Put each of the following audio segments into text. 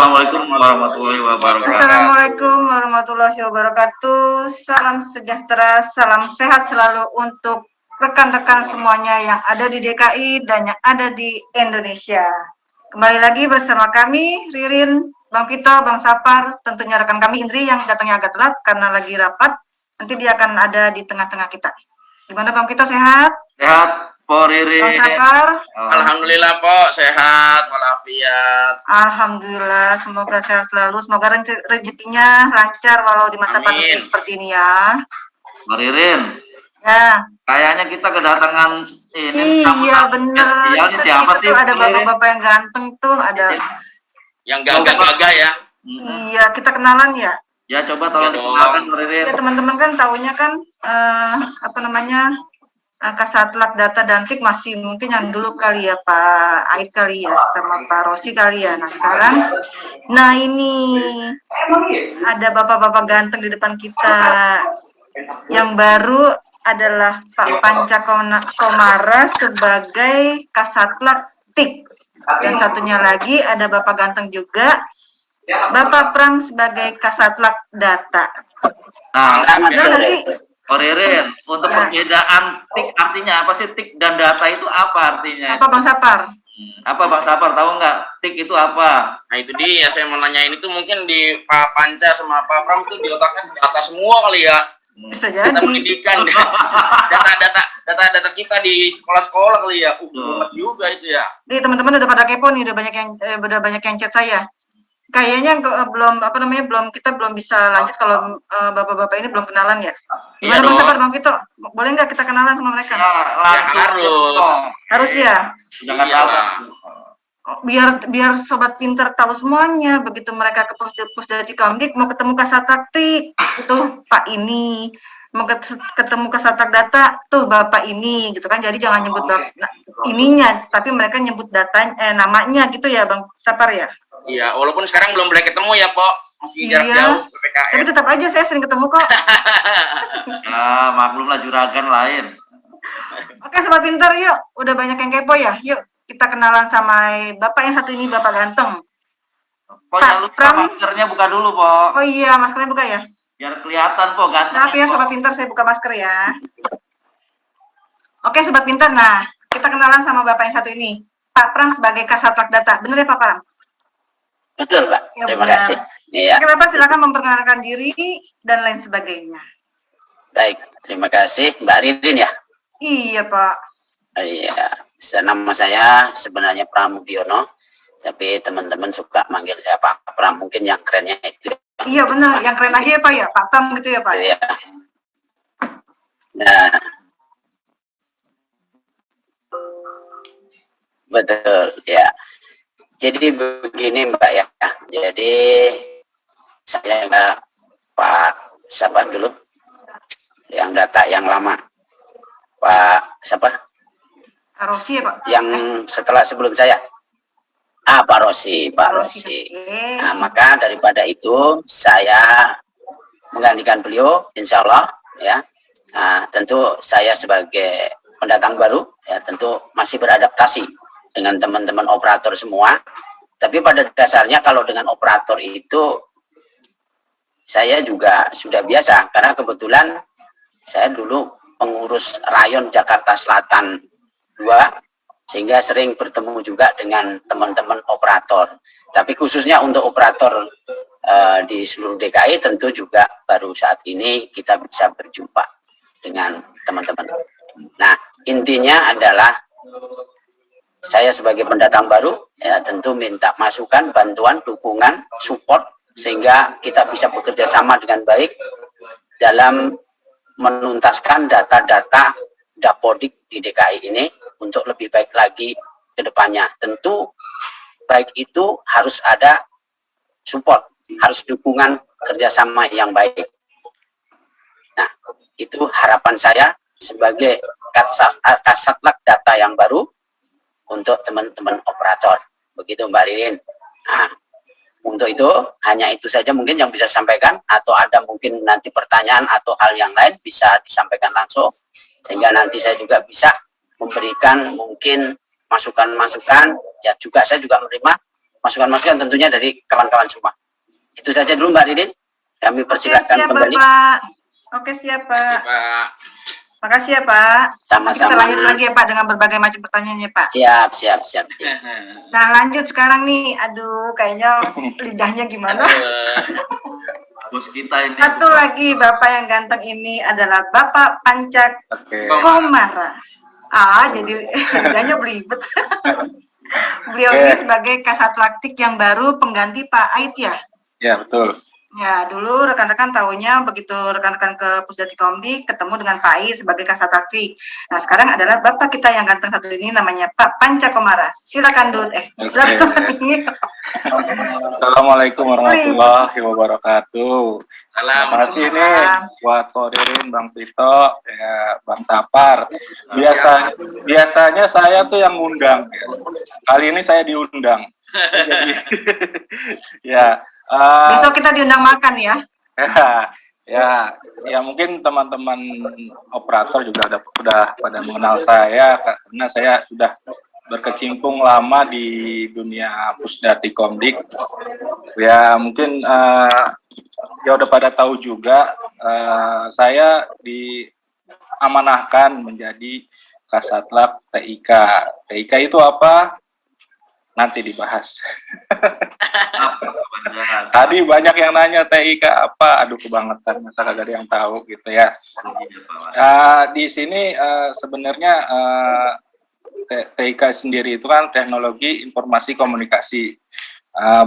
Assalamualaikum warahmatullahi wabarakatuh. Assalamualaikum warahmatullahi wabarakatuh. Salam sejahtera, salam sehat selalu untuk rekan-rekan semuanya yang ada di DKI dan yang ada di Indonesia. Kembali lagi bersama kami, Ririn, Bang Vito, Bang Sapar, tentunya rekan kami Indri yang datangnya agak telat karena lagi rapat. Nanti dia akan ada di tengah-tengah kita. Gimana Bang Vito, sehat? Sehat, Po Ririn. Bang Sapar? Alhamdulillah, Po, sehat walafiat. Alhamdulillah, semoga sehat selalu, semoga rezekinya lancar walau di masa pandemi seperti ini ya. Po Ririn. Ya. Kayaknya kita kedatangan ini. Iya bener. Siapa sih? Ada bapak-bapak yang ganteng tuh, ada. Yang gagah-gagah ya. Iya, kita kenalan ya. Ya coba tolong dikenalkan Po Ririn. Ya teman-teman kan taunya kan Kasatlat Data Dantik masih mungkin yang dulu kali ya Pak Ait kali ya sama Pak Rosi kali ya. Nah sekarang, nah ini ada bapak-bapak ganteng di depan kita. Yang baru adalah Pak Panca Komara sebagai Kasatlat TIK. Dan satunya lagi ada Bapak ganteng juga, Bapak Pram sebagai Kasatlat Data. Nah, nanti Po Ririn, untuk perbedaan TIK artinya apa sih? TIK dan data itu apa artinya? Apa Bang Sapar? Apa Bang Sapar tahu nggak? TIK itu apa? Nah itu dia, saya mau nanya ini tuh mungkin di Pak Panca sama Pak Pram tuh di otaknya data semua kali ya. Bisa jadi. Data pendidikan, data kita di sekolah-sekolah kali ya. Banget juga itu ya. Nih teman-teman udah pada kepo nih, udah banyak yang chat saya. Kayaknya kita belum bisa lanjut kalau bapak-bapak ini belum kenalan ya. Gimana Bang Sapar, Bang Vito? Boleh nggak kita kenalan sama mereka? Ya, harus. Harus ya. Jangan salah. Biar sobat pinter tahu semuanya. Begitu mereka ke Pusdati Kamdik mau ketemu Kasatlat TIK, tuh Pak ini. Mau ketemu Kasatlat Data, tuh Bapak ini, gitu kan. Jadi jangan nyebut ininya, tapi mereka nyebut namanya gitu ya Bang Sapar ya. Iya, walaupun sekarang belum boleh ketemu ya, Po. Masih jarak jauh PPKM. Tapi tetap aja saya sering ketemu kok. Ya, maklumlah juragan lain. Oke, sobat pintar, yuk. Udah banyak yang kepo ya. Yuk, kita kenalan sama Bapak yang satu ini, Bapak ganteng. Po, jangan lupa maskernya buka dulu, Po. Oh iya, maskernya buka ya. Biar kelihatan, Po, ganteng. Maaf ya, sobat pintar, saya buka masker ya. Oke, sobat pintar. Nah, kita kenalan sama Bapak yang satu ini. Pak Pram sebagai Kasatlat Data. Bener ya, Pak Pram? Betul, Pak. Ya, terima kasih. Iya. Oke, Bapak silakan memperkenalkan diri dan lain sebagainya. Baik, terima kasih Mbak Ririn ya. Iya, Pak. Iya, nama saya sebenarnya Pramudiono, tapi teman-teman suka manggil saya Pak Pram, mungkin yang kerennya itu. Iya benar, yang keren aja ya Pak ya, Pak Pram gitu ya Pak. Iya. Nah, betul ya. Jadi begini Mbak ya, jadi saya Pak siapa dulu yang data yang lama, Pak siapa? Rosi ya Pak? Yang setelah sebelum saya, Pak Rosi. Nah, maka daripada itu saya menggantikan beliau, insya Allah ya. Nah, tentu saya sebagai pendatang baru ya tentu masih beradaptasi dengan teman-teman operator semua, tapi pada dasarnya kalau dengan operator itu saya juga sudah biasa karena kebetulan saya dulu pengurus rayon Jakarta Selatan 2 sehingga sering bertemu juga dengan teman-teman operator, tapi khususnya untuk operator di seluruh DKI tentu juga baru saat ini kita bisa berjumpa dengan teman-teman. Nah, intinya adalah saya sebagai pendatang baru ya tentu minta masukan, bantuan, dukungan, support sehingga kita bisa bekerja sama dengan baik dalam menuntaskan data-data Dapodik di DKI ini untuk lebih baik lagi ke depannya. Tentu baik itu harus ada support, harus dukungan kerjasama yang baik. Nah, itu harapan saya sebagai Kasatlat Data yang baru untuk teman-teman operator. Begitu Mbak Ririn. Nah, untuk itu, hanya itu saja mungkin yang bisa sampaikan, atau ada mungkin nanti pertanyaan atau hal yang lain bisa disampaikan langsung, sehingga nanti saya juga bisa memberikan mungkin masukan-masukan, ya juga saya juga menerima masukan-masukan tentunya dari kawan-kawan semua. Itu saja dulu Mbak Didin. Kami persilakan siap, kembali. Bapak. Oke, siap, Makasih, Pak. Pak. Makasih ya, Pak. Kita Sama-sama. lanjut lagi ya, Pak, dengan berbagai macam pertanyaannya, Pak. Siap, siap, siap. Nah, lanjut sekarang nih. Aduh, kayaknya lidahnya gimana? Bos kita ini. Satu lagi, Bapak yang ganteng ini adalah Bapak Panca Komara. Jadi lidahnya belibet. Beliau ini sebagai Kasat Laktik yang baru pengganti Pak Ait ya? Ya, betul. Ya, dulu rekan-rekan tahunya begitu rekan-rekan ke Pusdati Komdik ketemu dengan Pak Ait sebagai Kasat Laktik. Nah, sekarang adalah Bapak kita yang ganteng satu ini namanya Pak Panca Komara. Silakan dulu. Silakan. Assalamualaikum warahmatullahi wabarakatuh. Salam. Terima kasih nih buat Kodirin, Bang Tito, ya, Bang Sapar. Biasanya saya tuh yang ngundang. Ya. Kali ini saya diundang. Jadi, ya. Besok kita diundang makan ya. Ya mungkin teman-teman operator juga sudah pada mengenal saya karena saya sudah berkecimpung lama di dunia Pusdati Komdik. Ya mungkin ya udah pada tahu juga saya diamanahkan menjadi Kasatlak TIK. TIK itu apa? Nanti dibahas. Tadi banyak yang nanya TIK apa, aduh kebangetan, masa kagak ada yang tahu gitu ya. Di sini sebenarnya TIK sendiri itu kan teknologi informasi komunikasi.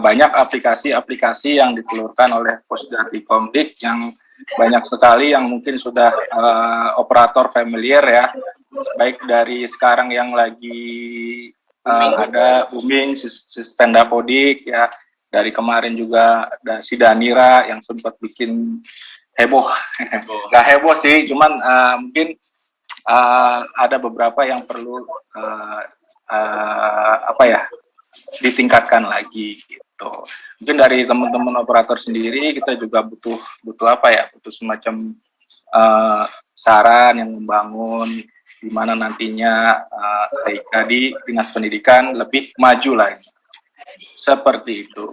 Banyak aplikasi-aplikasi yang ditelurkan oleh Pusdati Komdik yang banyak sekali yang mungkin sudah operator familiar ya, baik dari sekarang yang lagi ada booming stand up podik ya, dari kemarin juga ada si Danira yang sempat bikin heboh. Gak heboh sih, cuman mungkin ada beberapa yang perlu ditingkatkan lagi gitu. Mungkin dari teman-teman operator sendiri kita juga butuh semacam saran yang membangun di mana nantinya TIK di Dinas Pendidikan lebih maju lagi. Seperti itu.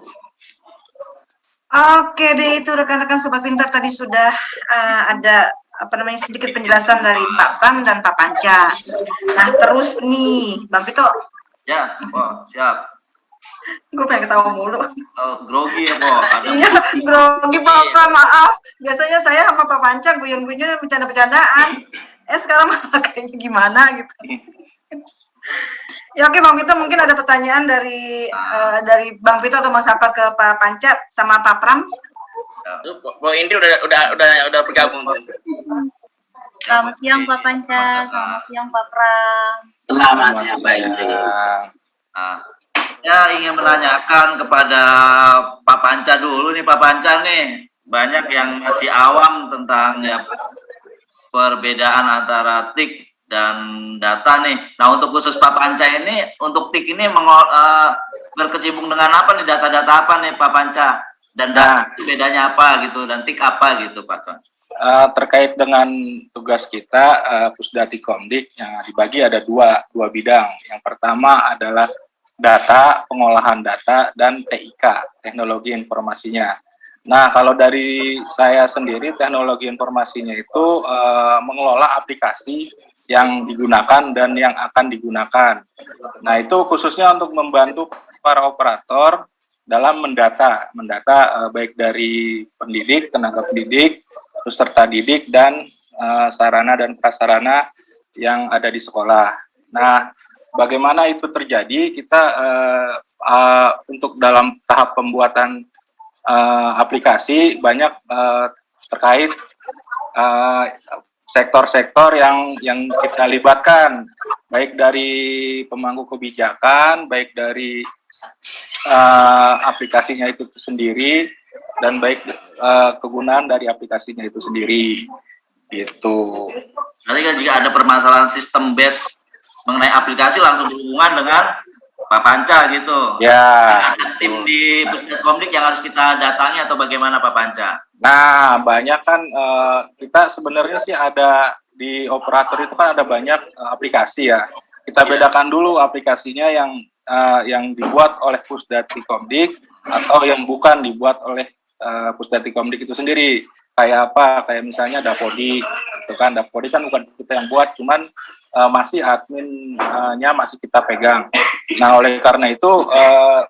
Oke deh, itu rekan-rekan Sobat Pintar tadi sudah ada sedikit penjelasan dari Pak Pram dan Pak Panca. Nah, terus nih, Bang Pito. Ya, siap. Gue pengen ketawa mulu. Grogi ya, Po. Iya, grogi Pak Pram, maaf. Biasanya saya sama Pak Panca guyon-guyon bercanda-bercandaan. Sekarang malah kayaknya gimana gitu. Ya oke Bang Pito, mungkin ada pertanyaan dari Bang Pito atau Mas Sapar ke Pak Panca sama Pak Pram. Bu Indri udah bergabung. Selamat siang Pak Panca, selamat siang Pak Pram. Selamat siang Pak Indri. Ya ingin menanyakan kepada Pak Panca dulu nih, Pak Panca nih, banyak yang masih awam tentang ya perbedaan antara TIK dan data nih. Nah untuk khusus Pak Panca ini, untuk TIK ini berkecimpung dengan apa nih, data-data apa nih Pak Panca? Dan data bedanya apa gitu, dan TIK apa gitu Pak Panca? Terkait dengan tugas kita, Pusdati Komdik yang dibagi ada dua bidang. Yang pertama adalah data, pengolahan data, dan TIK, teknologi informasinya. Nah, kalau dari saya sendiri, teknologi informasinya itu mengelola aplikasi yang digunakan dan yang akan digunakan. Nah, itu khususnya untuk membantu para operator dalam mendata baik dari pendidik, tenaga pendidik, peserta didik, dan sarana dan prasarana yang ada di sekolah. Nah, bagaimana itu terjadi? Kita untuk dalam tahap pembuatan aplikasi banyak terkait sektor-sektor yang kita libatkan, baik dari pemangku kebijakan, baik dari aplikasinya itu sendiri, dan baik kegunaan dari aplikasinya itu sendiri, gitu. Nanti kan jika ada permasalahan sistem base mengenai aplikasi langsung berhubungan dengan Pak Panca gitu. Ya. Ada tim di Pusdati Komdik yang harus kita datangi atau bagaimana Pak Panca? Nah, banyak kan kita sebenarnya sih ada di operator itu kan ada banyak aplikasi ya. Kita bedakan dulu aplikasinya yang yang dibuat oleh Pusdati Komdik atau yang bukan dibuat oleh Pusdati Komdik itu sendiri. Kayak apa? Kayak misalnya Dapodik, itu kan Dapodik kan bukan kita yang buat, cuman masih adminnya masih kita pegang. Nah, oleh karena itu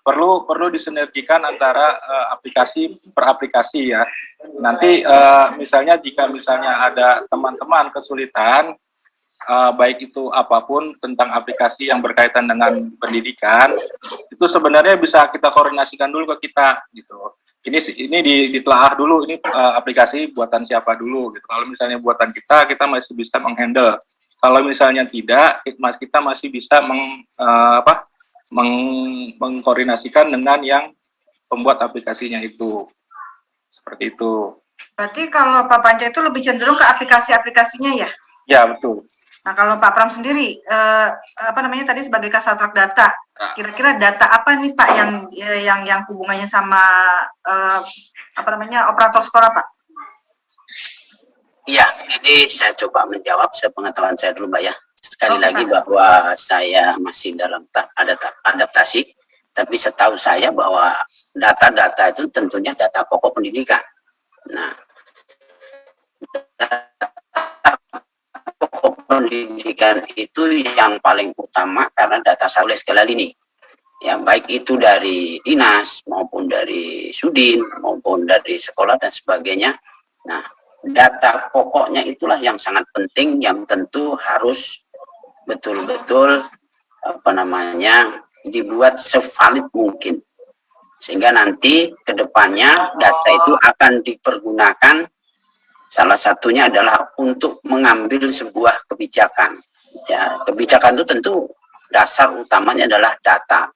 perlu disinergikan antara aplikasi per aplikasi ya. Nanti misalnya jika misalnya ada teman-teman kesulitan, baik itu apapun tentang aplikasi yang berkaitan dengan pendidikan, itu sebenarnya bisa kita koordinasikan dulu ke kita gitu. Ini ditelaah dulu, ini aplikasi buatan siapa dulu gitu. Kalau misalnya buatan kita masih bisa menghandle. Kalau misalnya tidak, kita masih bisa mengkoordinasikan dengan yang pembuat aplikasinya itu. Seperti itu. Berarti kalau Pak Panca itu lebih cenderung ke aplikasi-aplikasinya ya? Ya, betul. Nah, kalau Pak Pram sendiri, tadi sebagai kasatrak data, kira-kira data apa nih Pak yang hubungannya sama operator sekolah Pak? Iya, ini saya coba menjawab sepengetahuan saya dulu Mbak ya. Sekali lagi bahwa saya masih dalam adaptasi, tapi setahu saya bahwa data-data itu tentunya data pokok pendidikan. Nah, pokok pendidikan itu yang paling utama karena data oleh segala lini. Ya, baik itu dari dinas maupun dari Sudin maupun dari sekolah dan sebagainya. Nah, data pokoknya itulah yang sangat penting, yang tentu harus betul-betul dibuat sevalid mungkin, sehingga nanti ke depannya data itu akan dipergunakan. Salah satunya adalah untuk mengambil sebuah kebijakan. Ya, kebijakan itu tentu dasar utamanya adalah data.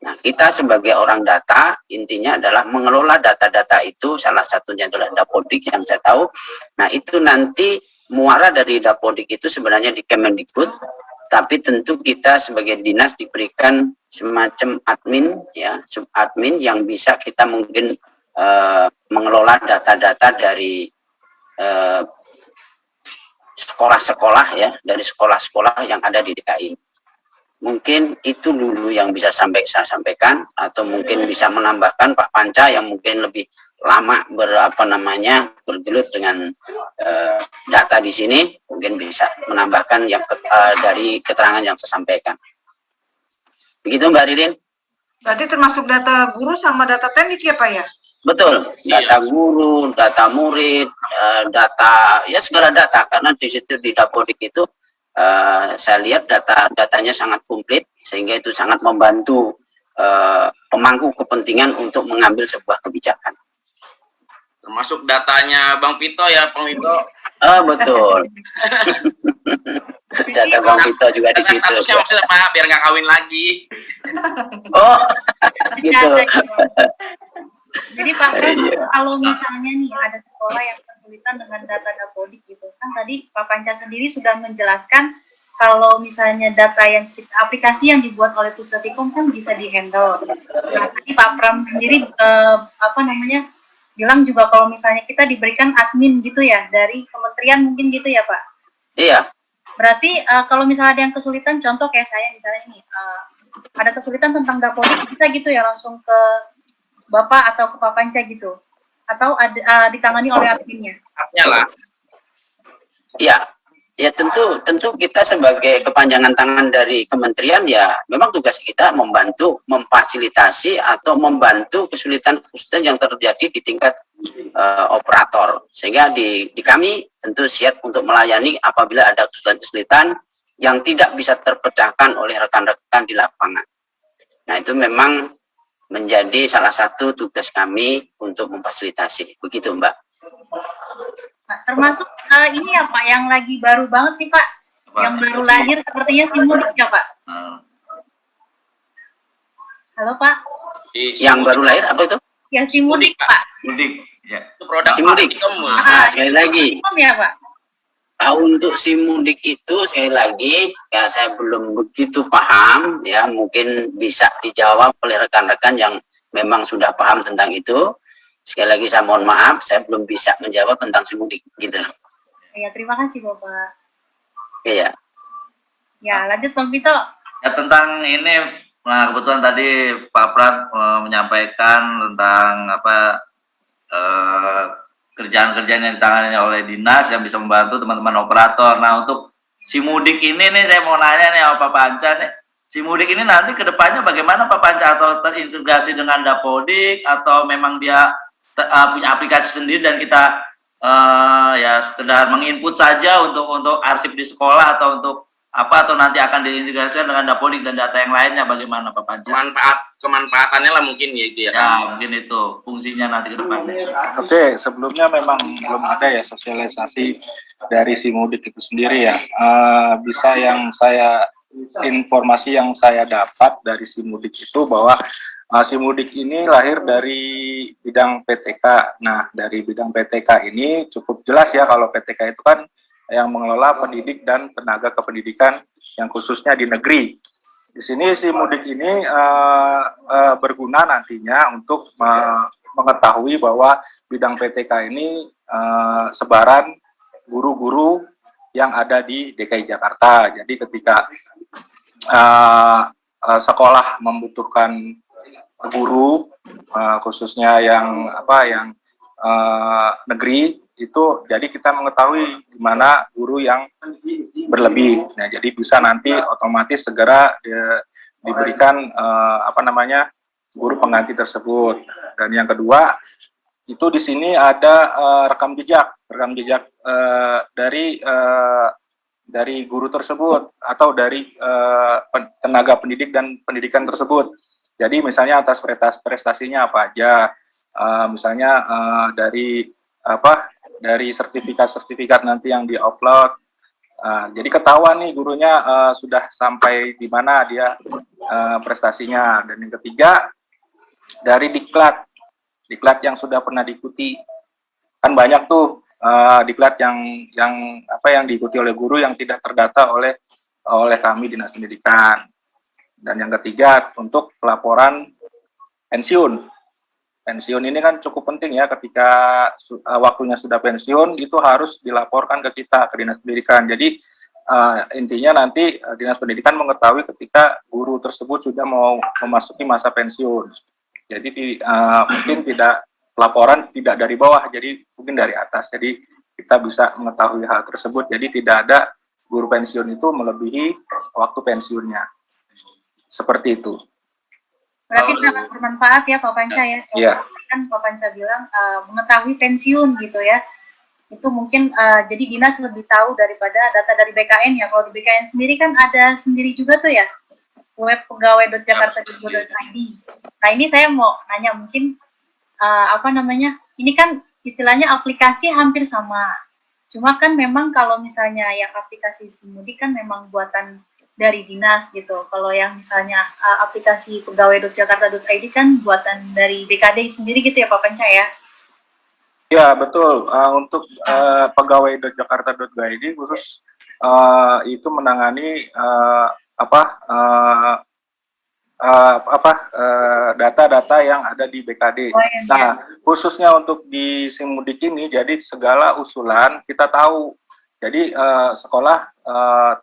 Nah, kita sebagai orang data, intinya adalah mengelola data-data itu, salah satunya adalah Dapodik yang saya tahu. Nah, itu nanti muara dari Dapodik itu sebenarnya di Kemendikbud, tapi tentu kita sebagai dinas diberikan semacam admin, ya, subadmin yang bisa kita mungkin mengelola data-data dari sekolah-sekolah ya, dari sekolah-sekolah yang ada di DKI. Mungkin itu dulu yang bisa saya sampaikan, atau mungkin bisa menambahkan Pak Panca yang mungkin lebih lama bergelut dengan data di sini, mungkin bisa menambahkan yang dari keterangan yang saya sampaikan. Begitu Mbak Ririn? Berarti termasuk data guru sama data teknik ya Pak ya? Betul, data guru, data murid, data ya segala data, karena di situ di Dapodik itu saya lihat datanya sangat komplit, sehingga itu sangat membantu pemangku kepentingan untuk mengambil sebuah kebijakan. Termasuk datanya Bang Pito ya, Bang Pito. Betul. Data Bang Pito juga di situ. Statusnya maksudnya Pak, biar nggak kawin lagi. Oh, gitu. Jadi Pak, kalau misalnya nih ada sekolah yang kesulitan dengan data Dapodik gitu, kan tadi Pak Panca sendiri sudah menjelaskan kalau misalnya data yang aplikasi yang dibuat oleh Pusdatikom kan bisa dihandle. Nah, tadi Pak Pram sendiri bilang juga kalau misalnya kita diberikan admin gitu ya dari kementerian mungkin gitu ya Pak? Iya. Berarti kalau misalnya ada yang kesulitan, contoh kayak saya misalnya ini ada kesulitan tentang Dapodik, bisa gitu ya langsung ke Bapak atau ke Pak Panca gitu, atau ditangani oleh adminnya? Artinya lah. Ya tentu kita sebagai kepanjangan tangan dari kementerian, ya memang tugas kita membantu, memfasilitasi atau membantu kesulitan yang terjadi di tingkat operator, sehingga di kami tentu siap untuk melayani apabila ada kesulitan yang tidak bisa terpecahkan oleh rekan-rekan di lapangan. Nah, itu memang menjadi salah satu tugas kami untuk memfasilitasi. Begitu Mbak. Pak, termasuk ini ya Pak, yang lagi baru banget nih Pak, yang baru lahir sepertinya Simudik ya Pak. Halo Pak. Yang baru lahir apa itu? Ya Simudik Pak. Simudik, ya. Itu produk Simudik. Nah, sekali lagi. Ya Pak. Untuk Simudik itu sekali lagi ya saya belum begitu paham, ya mungkin bisa dijawab oleh rekan-rekan yang memang sudah paham tentang itu. Sekali lagi saya mohon maaf, saya belum bisa menjawab tentang Simudik gitu. Ya, terima kasih Bapak. Iya. Ya, lanjut Bang Pito. Ya, tentang ini Nah, kebetulan tadi Pak Prat menyampaikan tentang apa kerjaan-kerjaan yang ditangani oleh dinas yang bisa membantu teman-teman operator. Nah, untuk si mudik ini nih saya mau nanya nih sama Pak Panca nih. Si mudik ini nanti ke depannya bagaimana Pak Panca, atau terintegrasi dengan Dapodik atau memang dia punya aplikasi sendiri dan kita ya sekedar menginput saja untuk arsip di sekolah, atau untuk apa, atau nanti akan diintegrasikan dengan Dapodik dan data yang lainnya, bagaimana Pak Panca? Kemanfaatannya lah mungkin ya itu ya. Ya, mungkin itu fungsinya nanti ke depannya. Oke, sebelumnya memang belum ada ya sosialisasi dari si mudik itu sendiri ya. Bisa yang informasi yang saya dapat dari si mudik itu bahwa si mudik ini lahir dari bidang PTK. Nah, dari bidang PTK ini cukup jelas ya, kalau PTK itu kan yang mengelola pendidik dan tenaga kependidikan yang khususnya di negeri. Di sini si mudik ini berguna nantinya untuk mengetahui bahwa bidang PTK ini sebaran guru-guru yang ada di DKI Jakarta. Jadi ketika sekolah membutuhkan guru, khususnya yang negeri, itu jadi kita mengetahui di mana guru yang berlebih. Nah, jadi bisa nanti otomatis segera diberikan guru pengganti tersebut. Dan yang kedua, itu di sini ada rekam jejak dari guru tersebut atau dari tenaga pendidik dan pendidikan tersebut. Jadi misalnya atas prestasinya apa aja, misalnya dari sertifikat nanti yang di-upload. Jadi ketahuan nih gurunya sudah sampai di mana dia prestasinya. Dan yang ketiga, dari diklat yang sudah pernah diikuti. Kan banyak tuh diklat yang diikuti oleh guru yang tidak terdata oleh kami Dinas Pendidikan. Dan yang ketiga, untuk pelaporan pensiun. Pensiun ini kan cukup penting ya, ketika waktunya sudah pensiun itu harus dilaporkan ke kita, ke Dinas Pendidikan. Jadi intinya nanti Dinas Pendidikan mengetahui ketika guru tersebut sudah mau memasuki masa pensiun. Jadi mungkin laporan tidak dari bawah, jadi mungkin dari atas. Jadi kita bisa mengetahui hal tersebut. Jadi tidak ada guru pensiun itu melebihi waktu pensiunnya. Seperti itu. Berarti sangat bermanfaat ya Pak Panca ya. Iya. Kan Pak Panca bilang mengetahui pensiun gitu ya. Itu mungkin jadi dinas lebih tahu daripada data dari BKN ya. Kalau di BKN sendiri kan ada sendiri juga tuh ya, web pegawai.jakarta.go.id. Nah, ini saya mau nanya mungkin ini kan istilahnya aplikasi hampir sama. Cuma kan memang kalau misalnya yang aplikasi Simudi kan memang buatan dari dinas gitu. Kalau yang misalnya aplikasi pegawai.jakarta.id kan buatan dari BKD sendiri gitu ya Pak Panca ya? Ya betul. Untuk pegawai.jakarta.id khusus itu menangani data-data yang ada di BKD. Nah, khususnya untuk di Simudik ini, jadi segala usulan kita tahu. Jadi sekolah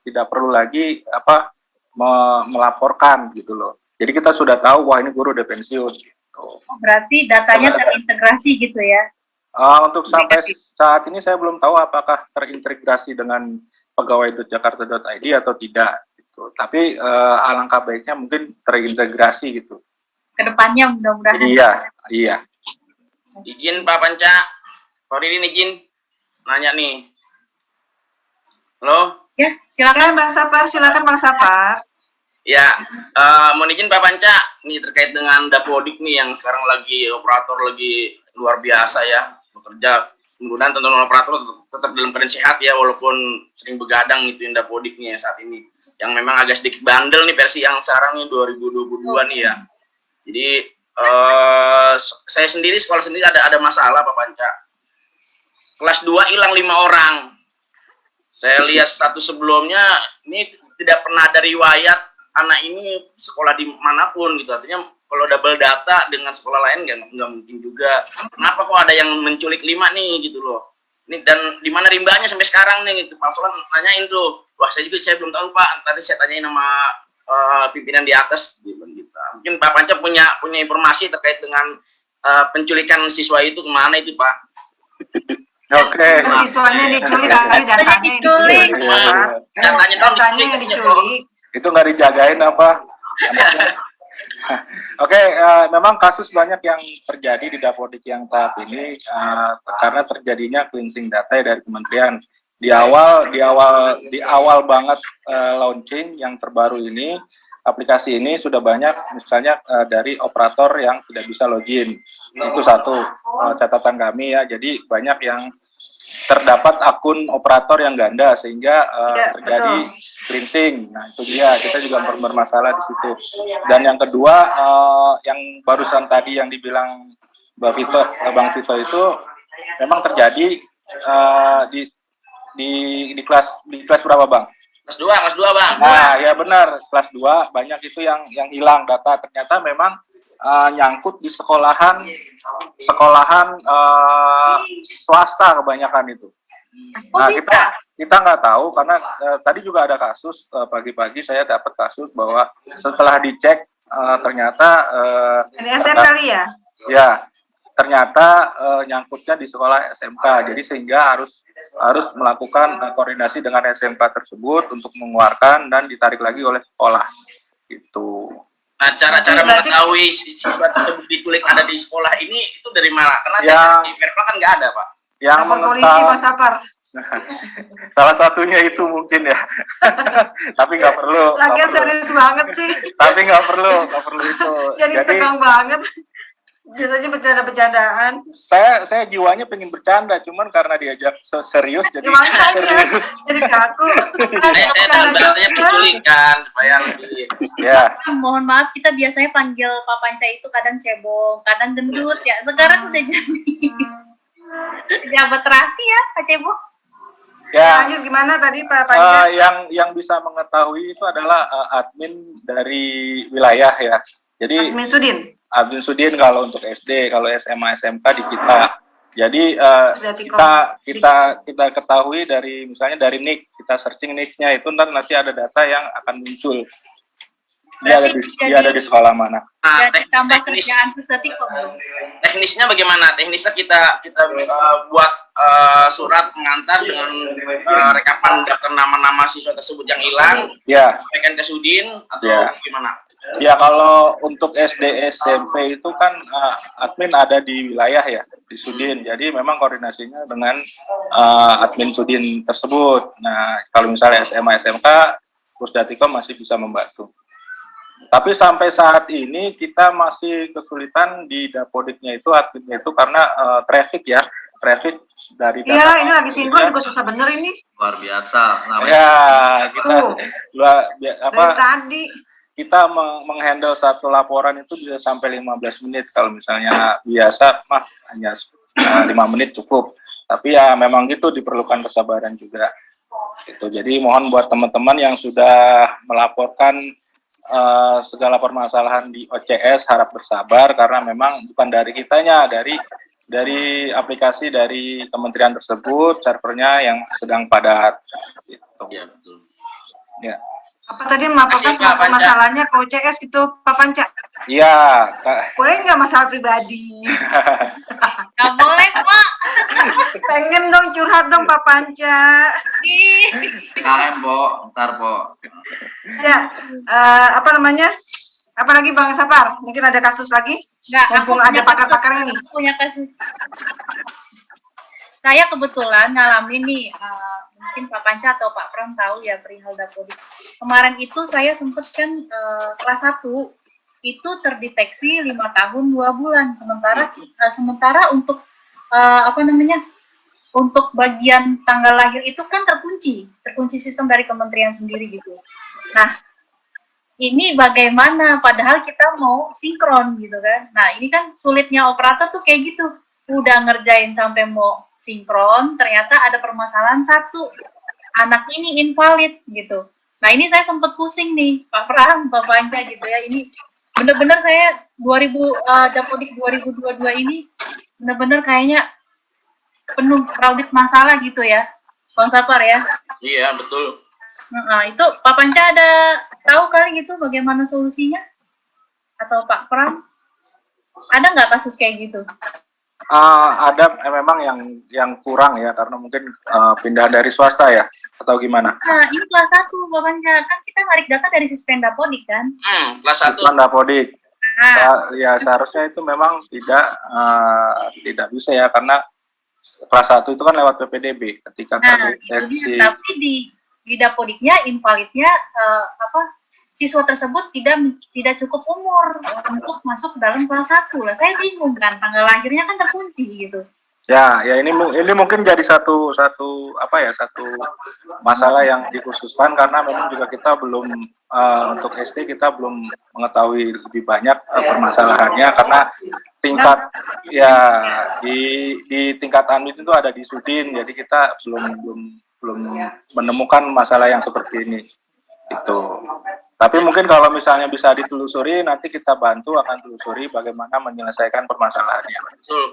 tidak perlu lagi melaporkan gitu loh. Jadi kita sudah tahu wah ini guru udah pensiun. Gitu. Berarti datanya terintegrasi gitu ya? Untuk sampai saat ini saya belum tahu apakah terintegrasi dengan pegawai.jakarta.id atau tidak. Gitu. Tapi alangkah baiknya mungkin terintegrasi gitu. Kedepannya mudah-mudahan. Iya. Izin Pak Panca, Pak Ridin izin nanya nih. Halo? Ya, silakan. Bang Sapar, silakan Bang Sapar. Ya, mohon izin Pak Panca, nih terkait dengan Dapodik nih yang sekarang lagi operator lagi luar biasa ya, bekerja. Mudah-mudahan teman-teman operator tetap dalam keadaan sehat ya, walaupun sering begadang gitu Dapodik nih ya saat ini. Yang memang agak sedikit bandel nih versi yang sekarang nih 2022 nih ya. Jadi saya sendiri, sekolah sendiri ada masalah Pak Panca. Kelas 2 hilang 5 orang. Saya lihat status sebelumnya, ini tidak pernah ada riwayat anak ini sekolah di manapun gitu. Artinya kalau double data dengan sekolah lain nggak mungkin juga. Kenapa kok ada yang menculik 5 nih gitu loh. Ini dan di mana rimbanya sampai sekarang nih gitu. Pak Solan nanyain tuh. Wah saya belum tahu Pak. Tadi saya tanyain sama pimpinan di atas gitu. Mungkin Pak Panca punya informasi terkait dengan penculikan siswa itu kemana itu Pak? Oke. Siswanya diculik kali, datanya yang diculik. Datanya yang diculik. Itu nggak dijagain apa? Anaknya. Oke, memang kasus banyak yang terjadi di Dapodik yang tahap ini karena terjadinya cleansing data dari kementerian. Di awal banget launching yang terbaru ini, aplikasi ini sudah banyak misalnya dari operator yang tidak bisa login. Itu satu catatan kami ya. Jadi banyak yang terdapat akun operator yang ganda sehingga terjadi cleansing. Nah, itu dia, kita juga bermasalah di situ. Dan yang kedua, yang barusan tadi yang dibilang Bang Vito itu memang terjadi di kelas berapa Bang? Kelas 2 Bang. Nah, ya benar, kelas 2 banyak itu yang hilang data. Ternyata memang nyangkut di sekolahan swasta kebanyakan itu. Nah, kita nggak tahu karena tadi juga ada kasus pagi-pagi saya dapat kasus bahwa setelah dicek ternyata NSN kali ya? Ya, ternyata nyangkutnya di sekolah SMK. Jadi sehingga harus melakukan koordinasi dengan SMK tersebut untuk mengeluarkan dan ditarik lagi oleh sekolah. Gitu. Nah, cara mengetahui siswa tersebut diculik ada di sekolah ini itu dari mana? Karena saya di Perpla kan nggak ada, Pak. Yang polisi, Pak Sapar. Salah satunya itu mungkin ya. Tapi nggak perlu. Lagian serius banget sih. Tapi nggak perlu itu. Jadi tegang banget. Biasanya bercanda-bercandaan. Saya jiwanya pengen bercanda, cuman karena diajak serius jadi serius. Jadi kaku. Bahasanya penculikan supaya lebih. Ya. Mohon maaf, kita biasanya panggil Pak Panca itu kadang cebong, kadang gendut ya. Sekarang udah jadi jabat terasi ya, Pak Cebong. Ya. Lanjut gimana tadi Pak Panca? Yang bisa mengetahui itu adalah admin dari wilayah ya. Jadi Admin Sudin kalau untuk SD, kalau SMA SMK di kita. Jadi kita ketahui dari misalnya dari NIK, kita searching NIK-nya itu nanti ada data yang akan muncul. Dia ada di sekolah mana. Jadi tambah kerjaan Pusdatikom. Teknisnya bagaimana? Teknisnya kita buat surat pengantar dengan rekapan daftar nama-nama siswa tersebut yang hilang. Ya. Sampaikan ke Sudin atau gimana? Ya, kalau untuk SD SMP itu kan admin ada di wilayah ya, di Sudin. Jadi memang koordinasinya dengan admin Sudin tersebut. Nah, kalau misalnya SMA SMK, Pusdatikom masih bisa membantu. Tapi sampai saat ini kita masih kesulitan di Dapodiknya itu adminnya itu karena traffic dari data. Iya, ini lagi sinkron juga susah bener ini. Luar biasa. Ya, kita dari tadi kita menghandle satu laporan itu bisa sampai 15 menit. Kalau misalnya biasa mah hanya 5 menit cukup. Tapi ya memang gitu, diperlukan kesabaran juga. Gitu. Jadi mohon buat teman-teman yang sudah melaporkan segala permasalahan di OCS harap bersabar karena memang bukan dari kitanya, dari aplikasi dari kementerian tersebut, servernya yang sedang padat. Gitu. Ya, betul. Ya. apa tadi melaporkan masalahnya ke OCS gitu Pak Panca? Iya. Boleh nggak masalah pribadi? Nggak boleh Pak. Pengen dong curhat dong Pak Panca. Ntar Po. Ya, apa namanya? Apalagi Bang Sapar? Mungkin ada kasus lagi? Nggak, mumpung ada pakar-pakar ini. Punya kasus. Saya kebetulan ngalamin nih, mungkin Pak Panca atau Pak Pram tahu ya perihal Dapodik. Kemarin itu saya sempat kan kelas 1 itu terdeteksi 5 tahun 2 bulan. Sementara untuk untuk bagian tanggal lahir itu kan terkunci sistem dari kementerian sendiri gitu. Nah, ini bagaimana? Padahal kita mau sinkron gitu kan. Nah, ini kan sulitnya operator tuh kayak gitu. Udah ngerjain sampai mau sinkron, ternyata ada permasalahan satu. Anak ini invalid gitu. Nah, ini saya sempat pusing nih, Pak Pram, Pak Panca gitu ya. Ini bener-bener saya Dapodik 2022 ini bener-bener kayaknya penuh crowded masalah gitu ya, Bang Sapar ya. Iya, betul. Nah, itu Pak Panca ada tahu kali gitu bagaimana solusinya? Atau Pak Pram? Ada nggak kasus kayak gitu? Ada memang yang kurang ya, karena mungkin pindah dari swasta ya, atau gimana? Nah, ini kelas 1 Pak Panca. Kan kita narik data dari Sispenda Podik kan? Kelas 1. Dapodik. Nah, Ya seharusnya itu memang tidak bisa ya, karena kelas 1 itu kan lewat PPDB ketika nah itu terdeteksi. dia. Tapi di Dapodiknya, invalidnya siswa tersebut tidak cukup umur untuk masuk ke dalam kelas 1 lah. Saya bingung kan, tanggal lahirnya kan terkunci gitu. Ya ini mungkin jadi satu masalah yang dikhususkan, karena memang juga kita belum untuk SD kita belum mengetahui lebih banyak permasalahannya, karena tingkat ya di tingkat Amit itu ada di Sudin, jadi kita belum menemukan masalah yang seperti ini itu. Tapi mungkin kalau misalnya bisa ditelusuri, nanti kita bantu akan telusuri bagaimana menyelesaikan permasalahannya.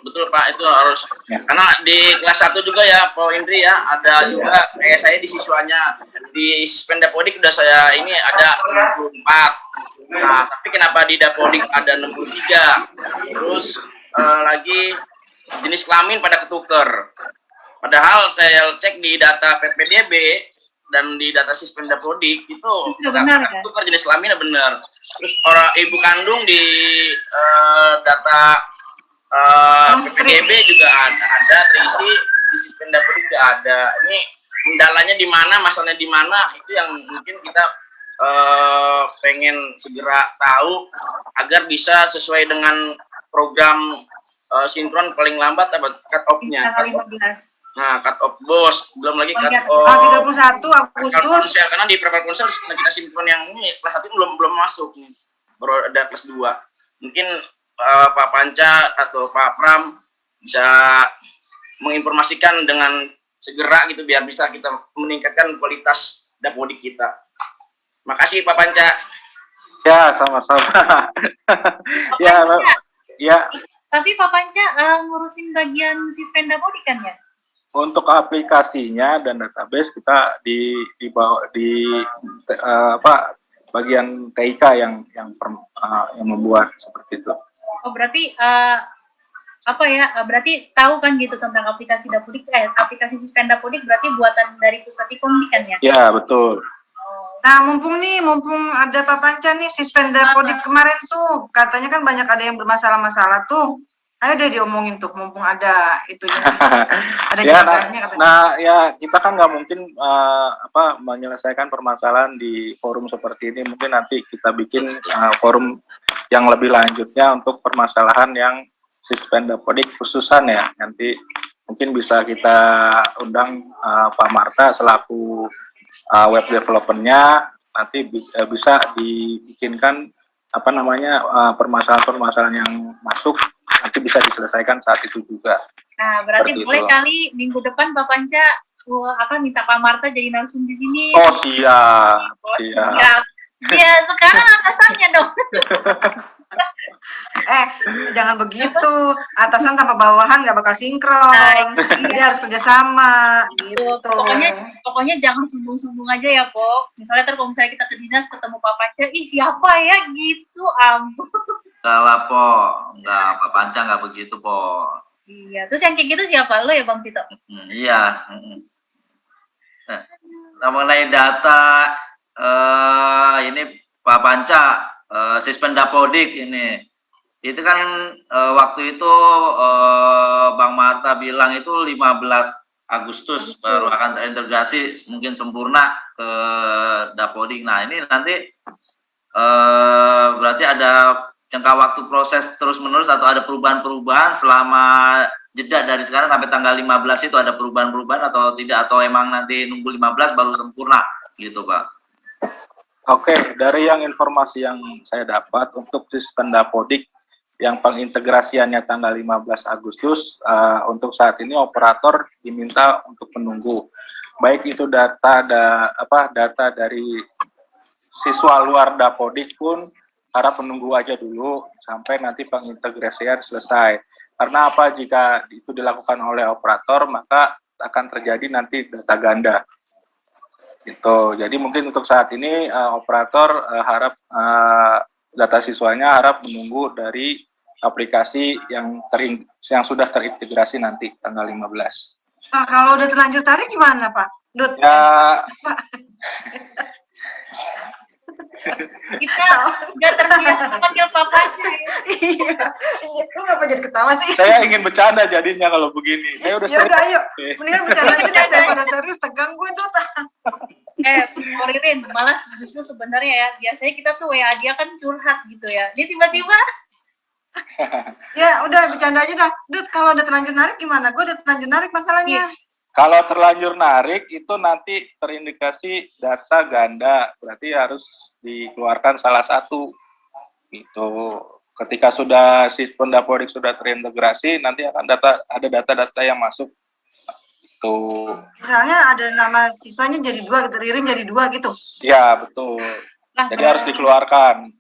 Betul Pak, itu harus karena di kelas 1 juga ya Pak Indri ya, ada juga kayak saya di siswanya di Sispenda Podik udah saya ini ada 64. Nah, tapi kenapa di Dapodik ada 63? Terus lagi jenis kelamin pada ketuker. Padahal saya cek di data PPDB dan di data Sispenda Podik itu benar kan? tukar jenis kelaminnya benar. Terus orang ibu kandung di data PPDB juga ada terisi, di Sispenda Podik juga ada. Ini kendalanya di mana, masalahnya di mana, itu yang mungkin kita pengen segera tahu agar bisa sesuai dengan program sinkron paling lambat cut off-nya. Tanggal 15. Nah, cut off bos, belum lagi cut Tanggal off 31 Agustus. ya, karena di Prepar Ponsel kita sinkron yang ini kelas 1 belum masuk nih. Baru ada kelas 2. Mungkin Pak Panca atau Pak Pram bisa menginformasikan dengan segera gitu biar bisa kita meningkatkan kualitas Dapodik kita. Makasih Pak Panca. Ya, sama-sama. ya. Tapi Pak Panca ngurusin bagian Sispenda Podik kan ya? Untuk aplikasinya dan database kita di bagian TIK yang membuat seperti itu. Oh berarti berarti tahu kan gitu tentang aplikasi Dapodik, aplikasi Sispenda Podik berarti buatan dari Pusatikom kan ya? Ya, betul. Nah, mumpung ada Pak Panca nih, Sispenda Podik kemarin tuh katanya kan banyak ada yang bermasalah-masalah tuh. Ayo deh diomongin tuh, mumpung ada itunya. Ada jawabannya katanya. Nah, ya kita kan nggak mungkin menyelesaikan permasalahan di forum seperti ini. Mungkin nanti kita bikin forum yang lebih lanjutnya untuk permasalahan yang Sispenda Podik khususan ya. Nanti mungkin bisa kita undang Pak Marta selaku web developernya, nanti bisa dibikinkan permasalahan-permasalahan yang masuk nanti bisa diselesaikan saat itu juga. Nah, berarti seperti boleh itu. kali minggu depan Pak Panca minta Pak Marta jadi narsum di sini. Oh, siap. Ya, sekarang atasannya dong. Jangan begitu. Atasan sama bawahan nggak bakal sinkron. Jadi harus kerjasama. Gitu. Pokoknya jangan sumbung-sumbung aja ya, Pok. Misalnya kalau misalnya kita ke dinas ketemu Pak Panca, ih siapa ya gitu, ampun. Enggak lah, Po. Enggak, Pak Panca enggak begitu, Po. Iya, terus yang kayak gitu siapa? Lo ya, Bang Tito? Iya. Nah, mengenai data, ini Pak Panca, Sispenda Podik ini. Itu kan waktu itu Bang Marta bilang itu 15 Agustus baru akan terintegrasi mungkin sempurna ke Dapodik. Nah, ini nanti berarti ada jangka waktu proses terus-menerus atau ada perubahan-perubahan selama jeda dari sekarang sampai tanggal 15 itu ada perubahan-perubahan atau tidak, atau emang nanti nunggu 15 baru sempurna gitu, Pak? Oke, dari informasi yang saya dapat untuk Sispenda Podik yang pengintegrasiannya tanggal 15 Agustus, untuk saat ini operator diminta untuk menunggu. Baik itu data dari siswa luar Dapodik pun harap menunggu aja dulu sampai nanti pengintegrasian selesai. Karena jika itu dilakukan oleh operator, maka akan terjadi nanti data ganda. Gitu. Jadi mungkin untuk saat ini operator harap data siswanya harap menunggu dari aplikasi yang sudah terintegrasi nanti tanggal 15. Pak, kalau udah terlanjur tarik gimana, Pak? Dut. Ya, Kita nggak terbiasa panggil papanya ya. Iya, lu ngapa jadi ketawa sih? saya ingin bercanda jadinya kalau begini. Saya udah Ya sering. udah, ayo. Mendingan bercanda aja deh, daripada serius, tegang gue, Dut. Ririn, malas justru sebenarnya ya, biasanya kita tuh WA dia kan curhat gitu ya. Ini tiba-tiba Ya udah, bercanda aja dah. Dut, kalau udah terlanjur narik gimana? Gue udah terlanjur narik masalahnya. Kalau terlanjur narik itu nanti terindikasi data ganda, berarti harus dikeluarkan salah satu. Gitu. Ketika sudah sistem Dapodik sudah terintegrasi, nanti akan ada data-data yang masuk. Tuh. Misalnya ada nama siswanya jadi 2 gitu, Ririn jadi 2 gitu. Ya, betul. lah, Jadi harus dikeluarkan.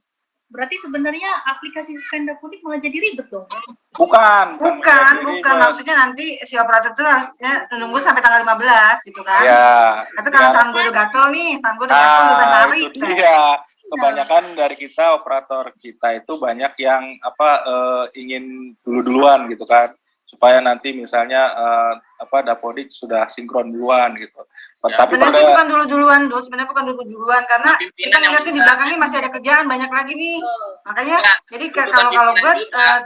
berarti sebenarnya aplikasi Dapodik malah jadi ribet dong. Bukan. Bukan. Maksudnya nanti si operator itu harusnya nunggu sampai tanggal 15 gitu kan. Ya. Tapi kalau tangan gue udah gatel nih, udah narik. Itu dia. Kebanyakan dari kita operator kita itu banyak yang ingin duluan gitu kan, supaya nanti misalnya Dapodik sudah sinkron duluan gitu. Tapi sebenarnya bukan duluan, Dut. Sebenarnya bukan duluan karena kita ngeliatnya di belakang ini masih ada kerjaan banyak lagi nih. Makanya jadi kalau gue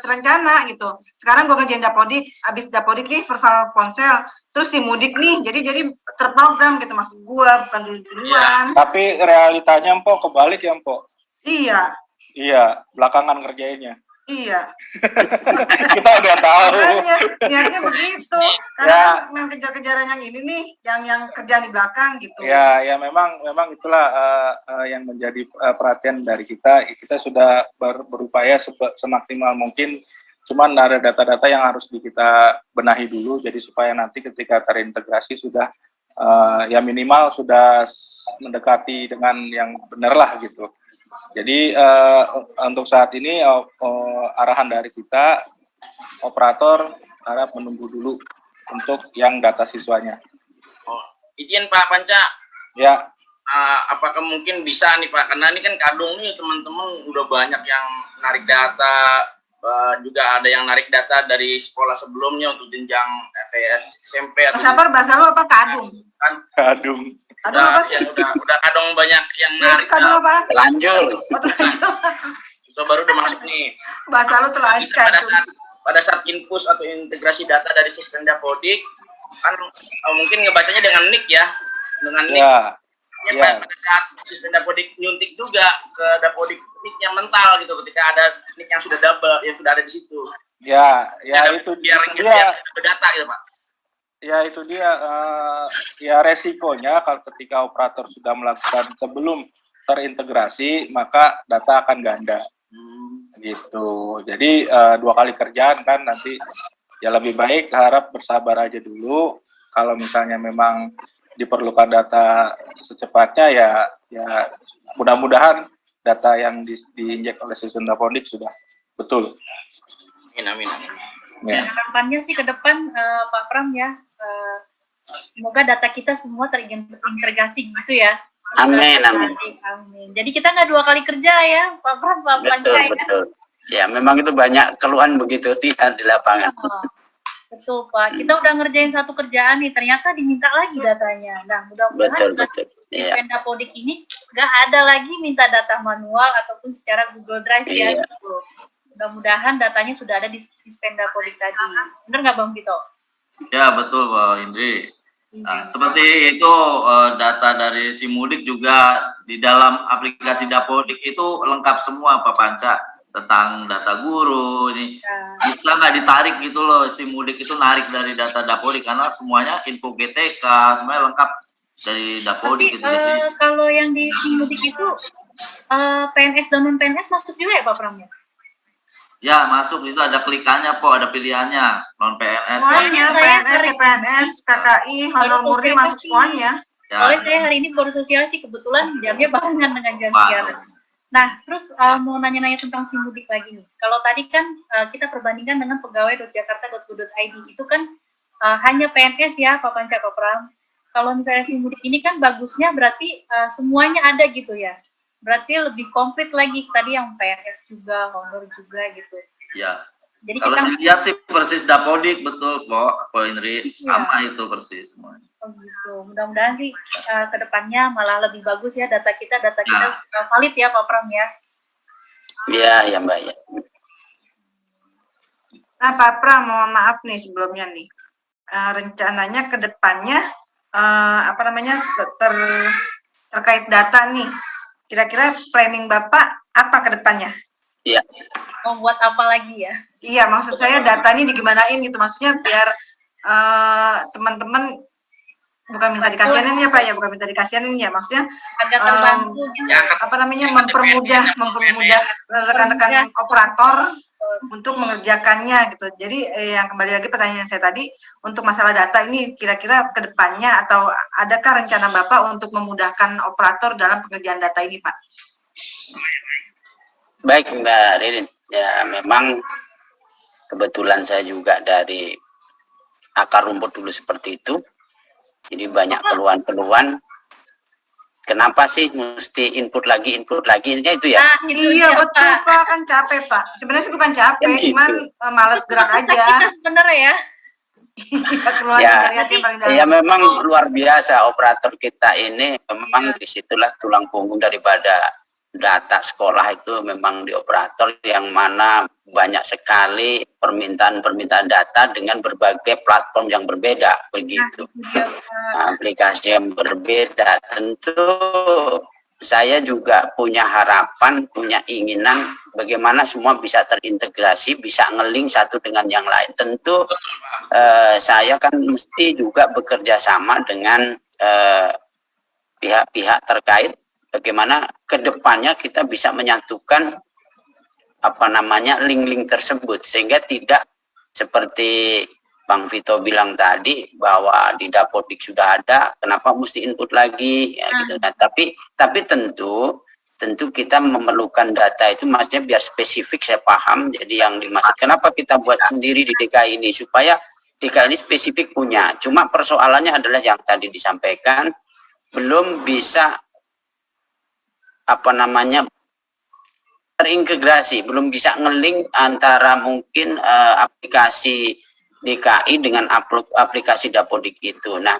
terencana gitu. Sekarang gue ngerjain Dapodik, abis Dapodik nih virtual ponsel, terus si mudik nih. Jadi terprogram gitu, maksud gue bukan duluan. Tapi realitanya Mpok kebalik ya Mpok. Iya. Iya, belakangan kerjainnya. Iya. Kita udah tahu. Makanya niatnya begitu. Karena yang kejar-kejaran yang ini nih, yang kerjaan di belakang gitu. Ya memang itulah yang menjadi perhatian dari kita. Kita sudah berupaya semaksimal mungkin. Cuman ada data-data yang harus kita benahi dulu. Jadi supaya nanti ketika terintegrasi sudah ya minimal sudah mendekati dengan yang benar lah gitu. Jadi untuk saat ini arahan dari kita operator harap menunggu dulu untuk yang data siswanya. Oh, izin Pak Panca. Ya. Apakah mungkin bisa nih Pak? Karena ini kan kadung nih teman-teman udah banyak yang narik data, juga ada yang narik data dari sekolah sebelumnya untuk jenjang SMP atau sabar, bahasa lu apa? Kadung. Kadung. Kadung apa sih? Udah kadung banyak yang narik. Kadung apa? Telanjur. Itu baru udah masuk nih. Bahasa lu telanjur. Pada saat infus atau integrasi data dari sistem Dapodik kan mungkin ngebacanya dengan nick ya, dengan nick. Ya. Pada saat sistem Dapodik nyuntik juga ke Dapodik nick yang mental gitu ketika ada nick yang sudah double yang sudah ada di situ. Ya itu biar data gitu Pak. Ya itu dia ya resikonya kalau ketika operator sudah melakukan sebelum terintegrasi maka data akan ganda. Gitu. Jadi 2 kali kerjaan kan nanti ya lebih baik harap bersabar aja dulu. Kalau misalnya memang diperlukan data secepatnya ya mudah-mudahan data yang diinjek oleh sistem Dapodik sudah betul. Amin. Ya. Harapannya sih ke depan Pak Pram ya, semoga data kita semua terintegrasi gitu ya. Amin. Jadi kita nggak 2 kali kerja ya, Pak Pram, Pak Panca. Betul. Ya memang itu banyak keluhan begitu di lapangan. Betul Pak, kita udah ngerjain satu kerjaan nih, ternyata diminta lagi datanya. Nah mudah-mudahan betul. Sistem Dapodik ini nggak ada lagi minta data manual ataupun secara Google Drive ya. Gitu. Mudah-mudahan datanya sudah ada di sistem Dapodik tadi. Benar nggak Bang Vito? Ya betul Pak Indri. Nah, seperti itu data dari si mudik juga di dalam aplikasi Dapodik itu lengkap semua Pak Panca, tentang data guru ini bisa nggak ditarik gitu loh, si mudik itu narik dari data Dapodik karena semuanya info GTK semuanya lengkap dari Dapodik. Tapi gitu. Kalau yang di mudik itu PNS dan non PNS masuk juga ya Pak Pram ya? Ya masuk, itu ada klikannya Po, ada pilihannya non PNS. Semuanya PNS, CPNS, KKI, honor murni masuk semuanya. Ya. Soalnya saya hari ini baru sosialisasi, kebetulan jamnya barengan dengan jam siaran. Nah, terus mau nanya-nanya tentang si mudik lagi nih. Kalau tadi kan kita perbandingkan dengan pegawai.jakarta.go.id, itu kan hanya PNS ya, Pak Panca, Pak Pram. kalau misalnya Simudik ini kan bagusnya berarti semuanya ada gitu ya. Berarti lebih komplit lagi tadi yang PNS juga, honor juga gitu. Ya. Jadi Kalau kita dilihat sih persis Dapodik, betul kok, Ko Indri, sama itu persis semuanya. oh gitu. Mudah-mudahan sih kedepannya malah lebih bagus ya data kita Nah. valid ya Pak Pram ya. Iya, ya Mbak ya. Nah, Pak Pram, mohon maaf nih sebelumnya nih. Rencananya ke depannya apa namanya terkait data nih. Kira-kira planning Bapak apa ke depannya? Iya. Oh, buat apa lagi ya? Iya, maksud saya data ini digimanain gitu. Maksudnya biar teman-teman bukan minta dikasihanin ya Pak ya, bukan minta dikasihanin ya. Maksudnya Agak terbantu gitu. apa namanya mempermudah rekan-rekan operator untuk mengerjakannya gitu. Jadi yang kembali lagi pertanyaan saya tadi untuk masalah data ini kira-kira ke depannya atau adakah rencana Bapak untuk memudahkan operator dalam pengerjaan data ini, Pak? Baik Mbak Ririn, ya memang kebetulan saya juga dari akar rumput dulu seperti itu. Jadi banyak keluhan-keluhan. Kenapa sih mesti input lagi intinya itu ya? Nah, itu Iya dia, betul Pak, kan capek Pak. Sebenarnya sih bukan capek, Kan gitu. cuman males gerak aja. Bener ya. Iya keluar Ya. dari hati yang paling dalam. Ya memang luar biasa operator kita ini, memang disitulah tulang punggung daripada data sekolah itu memang di operator yang mana banyak sekali permintaan data dengan berbagai platform yang berbeda begitu. Aplikasi yang berbeda. Tentu saya juga punya harapan, punya inginan bagaimana semua bisa terintegrasi, bisa ngeling satu dengan yang lain. Tentu saya kan mesti juga bekerja sama dengan pihak-pihak terkait bagaimana kedepannya kita bisa menyatukan apa namanya link-link tersebut sehingga tidak seperti Bang Vito bilang tadi bahwa di Dapodik sudah ada, kenapa mesti input lagi ya gitu. Nah, tapi tentu kita memerlukan data itu maksudnya biar spesifik saya paham. Jadi yang dimaksud kenapa kita buat sendiri di DKI ini supaya DKI ini spesifik punya. Cuma persoalannya adalah yang tadi disampaikan belum bisa apa namanya terintegrasi, belum bisa ngeling antara mungkin aplikasi DKI dengan aplikasi Dapodik itu. Nah,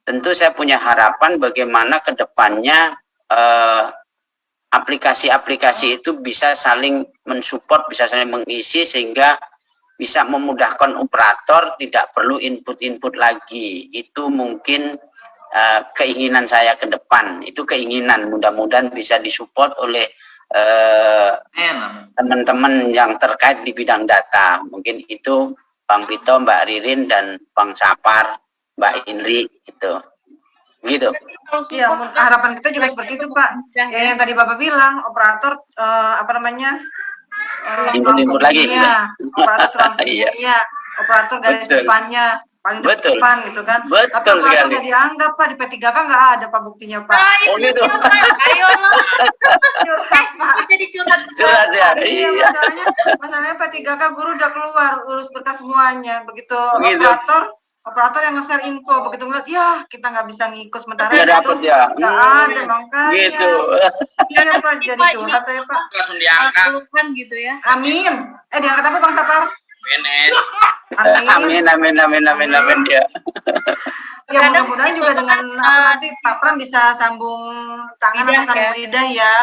tentu saya punya harapan bagaimana ke depannya aplikasi-aplikasi itu bisa saling mensupport, bisa saling mengisi sehingga bisa memudahkan operator, tidak perlu input-input lagi. Itu mungkin keinginan saya ke depan. Itu keinginan, mudah-mudahan bisa disupport oleh teman-teman yang terkait di bidang data. Mungkin itu Bang Vito, Mbak Ririn, dan Bang Sapar, Mbak Indri, itu. Gitu. Iya, harapan kita juga seperti itu Pak. Ya, yang tadi Bapak bilang, operator apa namanya? Input lagi. Operator tulang punggungnya, operator garis Betul. depannya, paling Betul. depan gitu kan. Betul Tapi operator sekali. nggak dianggap Pak, di P3K nggak ada Pak buktinya Pak. Oh gitu. Ayo lo. Curhat Pak. Jadi curhat. Curhat ya. Iya, Iya. masalahnya P3K guru udah keluar, urus berkas semuanya. Begitu Begitu. operator yang nge-share info, begitu ngeliat, ya kita nggak bisa ngikut sementara Nggak itu dapet ya. nggak ada makanya. Gitu. Iya Pak, jadi curhat saya Pak. Langsung diangkat Keluhan gitu ya. Amin. Diangkat apa Bang Sapar? PNS. Amin. Amin ya. Ya Kadang mudah-mudahan itu juga kan, dengan apa nanti Pak Pram bisa sambung tangan lidah atau sambung ya. lidah ya.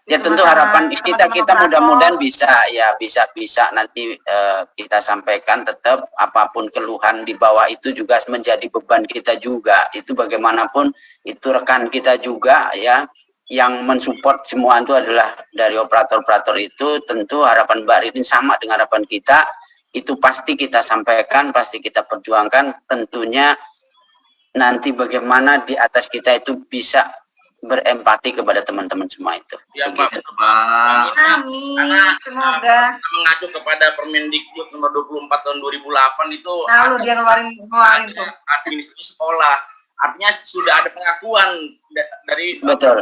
Ya Itu tentu masalah harapan kita teman-teman operator. mudah-mudahan bisa nanti kita sampaikan tetap apapun keluhan di bawah itu juga menjadi beban kita juga. Itu bagaimanapun itu rekan kita juga ya yang mensupport semua itu adalah dari operator-operator itu. Tentu harapan Mbak Ririn sama dengan harapan kita, itu pasti kita sampaikan, pasti kita perjuangkan. Tentunya nanti bagaimana di atas kita itu bisa berempati kepada teman-teman semua itu. Ya Pak. Begitu. Bang. Amin. Semoga. Kita mengacu kepada Permendikbud nomor 24 tahun 2008 itu Lalu dia ngeluarin tuh. administrasi sekolah. Artinya sudah ada pengakuan dari Betul.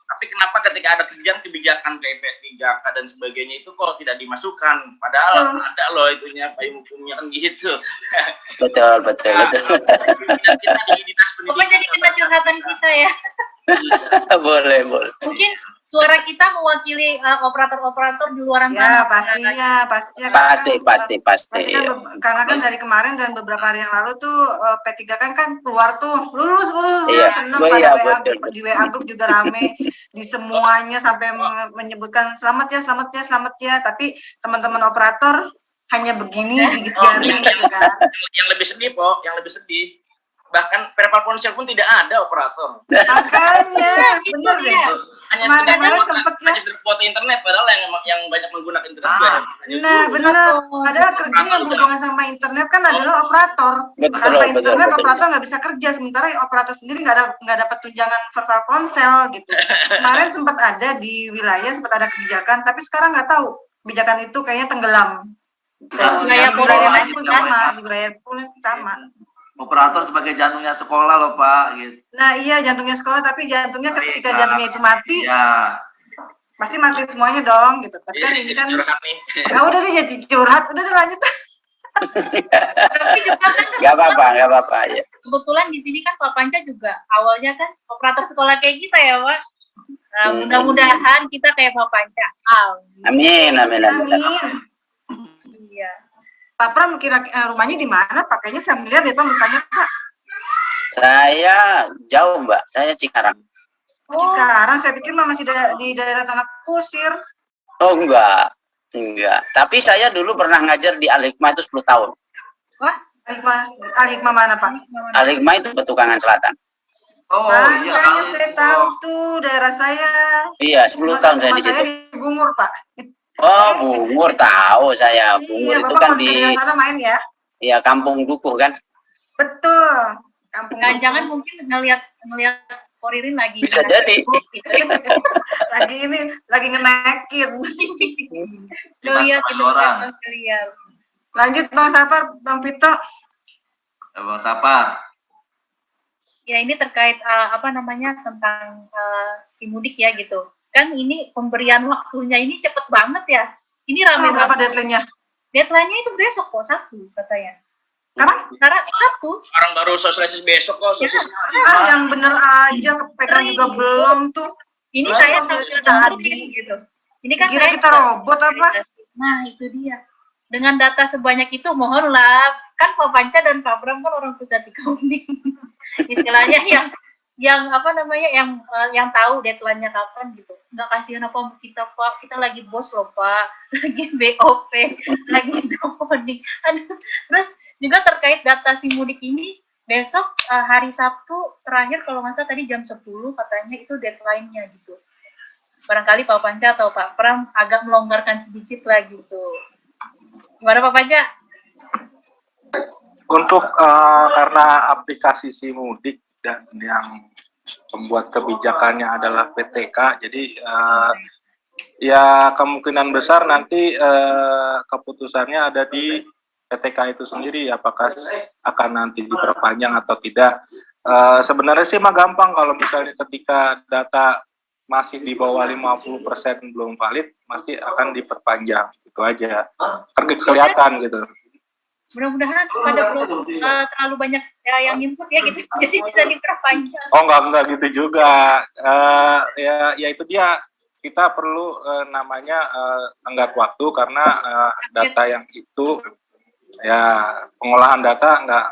Tapi kenapa ketika ada kebijakan kayak P3K dan sebagainya itu kok tidak dimasukkan? Padahal ada loh itunya payung hukumnya kan gitu. Betul. Kita di Boleh, boleh. Mungkin suara kita mewakili operator-operator di luar Ya, sana. pastinya. Pasti. Pasti kan, Iya. karena kan dari kemarin dan beberapa hari yang lalu tuh P3 kan keluar tuh lulus Iya. seneng Oh, pada iya, WA betul, di WA grup juga rame di semuanya sampai menyebutkan selamat ya, tapi teman-teman operator hanya begini gigit jari gitu kan. Yang lebih sedih, Po, yang lebih sedih. Bahkan verbal ponsel pun tidak ada operator. Makanya Itu bener deh. dia. Hanya Kemarin sekedar sempet ya. hanya sekedar kuota internet, padahal yang banyak menggunakan internet juga. Nah, bener. Padahal kerja yang berhubungan sama internet kan adalah operator. Betul, Tanpa betul, internet betul. operator nggak bisa kerja. Sementara operator sendiri nggak dapat tunjangan verbal ponsel gitu. Kemarin sempat ada di wilayah, sempat ada kebijakan, tapi sekarang nggak tahu kebijakan itu kayaknya tenggelam. Wilayah Di wilayah lain Polri pun kan? sama, di wilayah pun sama. Operator sebagai jantungnya sekolah loh Pak, gitu. Nah iya jantungnya sekolah, tapi jantungnya ketika jantungnya itu mati, Ya, pasti mati semuanya dong gitu. Tapi kan ini kan, curhat nih. udah deh jadi curhat, udah deh lanjut. Tapi juga kan Gak apa-apa. Ya. kebetulan di sini kan Pak Panca juga awalnya kan operator sekolah kayak kita ya, Pak. Nah, mudah-mudahan kita kayak Pak Panca. Amin. Amin. Iya. Pak Pram kira rumahnya di mana? Pakainya familiar deh Pak mukanya Pak. Saya jauh, Mbak. Saya Cikarang. Cikarang, saya pikir masih di daerah Tanah Kusir. Oh, enggak. Tapi saya dulu pernah ngajar di Al-Hikmah itu 10 tahun. Wah, Al-Hikmah mana Pak? Al-Hikmah itu Petukangan Selatan. oh iya. Kayaknya saya tahu tuh daerah saya. Iya, 10 tahun saya di Rumah saya situ. di Bungur Pak. Oh, Bungur tahu saya. Bungur Iya, itu Bapak kan kalau di ke daerah sana main ya. ya Kampung Dukuh kan. Betul. Kampung jangan mungkin ngelihat Koririn lagi. Bisa jadi. lagi ngenekin. Lihat itu orang. lihat. Lanjut Bang Sapar, Bang Pito. Bang Sapar. Ya ini terkait tentang si mudik ya gitu. Kan ini pemberian waktunya ini cepet banget ya. Ini rame Berapa banget. deadline-nya? Deadline-nya itu besok kok, Sabtu katanya. Apa? Sabtu. Orang baru sosialisasi besok kok, sosis. Yang bener aja kepegang juga belum tuh. Ini Wah, saya kok sambil tadi. nungguin gitu. Ini kan Kira saya kita robot apa? Nah, itu dia. Dengan data sebanyak itu mohonlah, kan Pak Panca dan Pak Bram kan orang pusat accounting. Istilahnya yang tahu deadline-nya kapan gitu. Nggak kasihan apa kita Pak, kita lagi bos loh Pak, lagi BOP, lagi downloading. Terus juga terkait data si mudik ini, besok hari Sabtu terakhir kalau nggak salah tadi jam 10 katanya itu deadline-nya gitu. Barangkali Pak Panca atau Pak Pram agak melonggarkan sedikit lagi gitu. Gimana Pak Panca? Untuk karena aplikasi si mudik dan yang membuat kebijakannya adalah PTK, jadi ya kemungkinan besar nanti keputusannya ada di PTK itu sendiri, apakah akan nanti diperpanjang atau tidak. Sebenarnya sih mah gampang kalau misalnya ketika data masih di bawah 50% belum valid, pasti akan diperpanjang, gitu aja. Kan kelihatan gitu. Mudah-mudahan pada belum terlalu banyak yang input ya gitu, jadi bisa diperpanjang. Oh enggak gitu juga. Ya itu dia, kita perlu namanya tenggat waktu karena data yang itu ya pengolahan data nggak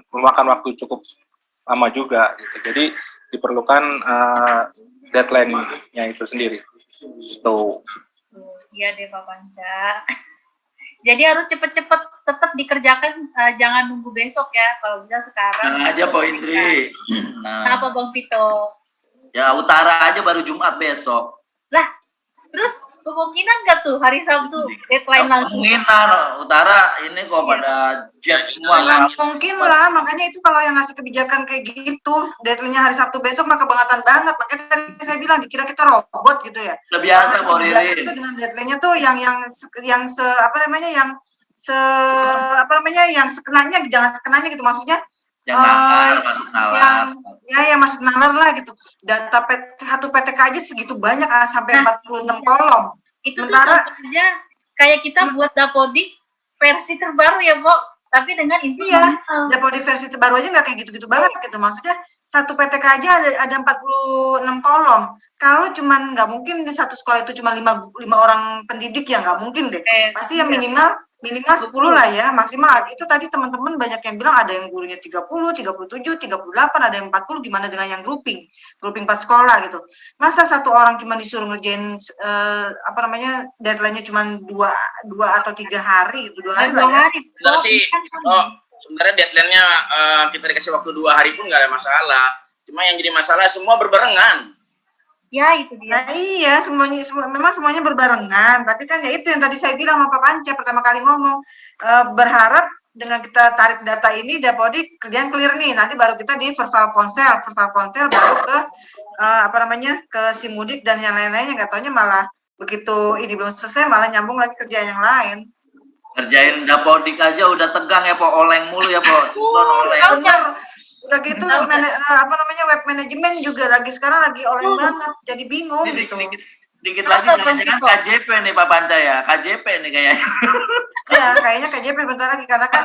memakan waktu cukup lama juga gitu. Jadi diperlukan deadline-nya itu sendiri. Tuh. Iya deh Pak Panca. Jadi harus cepet-cepet tetap dikerjakan, jangan nunggu besok ya, kalau bisa sekarang. Nah aja Pak Indri. Nah, Kenapa Bang Pito? ya utara aja baru Jumat besok. Lah, terus kemungkinan nggak tuh hari Sabtu deadline langsung? Kemungkinan utara ini kok pada jet semua. Nggak mungkin lah, makanya itu kalau yang ngasih kebijakan kayak gitu, deadline-nya hari Sabtu besok mah kebangetan banget. Makanya tadi saya bilang dikira kita robot gitu ya. Udah biasa Karena Pak kebijakan Ririn. itu dengan deadline-nya tuh yang sekenanya jangan sekenanya gitu, maksudnya Yang nalar, masuk nalar. yang masuk nalar lah gitu. Data satu PTK aja segitu banyak sampai 46 kolom. Itu tuh Sementara sama aja kayak kita buat Dapodik versi terbaru ya, Bo. tapi dengan input Iya, manual. Dapodik versi terbaru aja nggak kayak gitu-gitu banget gitu. Maksudnya satu PTK aja ada 46 kolom. Kalau cuman nggak mungkin di satu sekolah itu cuma 5 orang pendidik ya nggak mungkin deh. Pasti yang Iya. minimal 10 lah ya maksimal. Itu tadi teman-teman banyak yang bilang ada yang gurunya 30, 37, 38, ada yang 40. Gimana dengan yang grouping pas sekolah gitu. Masa satu orang cuma disuruh ngerjain deadline-nya cuma 2 atau 3 hari gitu, 2 hari lah ya. Benar sih. Sebenarnya deadline-nya kita dikasih waktu 2 hari pun nggak ada masalah. Cuma yang jadi masalah semua berbarengan. Ya, itu dia. Nah iya, memang semuanya berbarengan. Tapi kan ya itu yang tadi saya bilang sama Pak Panca pertama kali ngomong, berharap dengan kita tarik data ini Dapodik kerjaan clear nih. Nanti baru kita di verbal ponsel baru ke ke Simudik dan yang lain-lainnya. Nggak taunya malah begitu ini belum selesai malah nyambung lagi kerjaan yang lain. Kerjain Dapodik aja udah tegang ya, Po. Oleng mulu ya, Po. Oleng. Bener. Udah gitu web manajemen juga sekarang lagi oleng banget. Jadi bingung gitu. Dikit lagi jangan KJP nih Pak Panca ya. KJP nih kayaknya. Ya, kayaknya KJP bentar lagi karena kan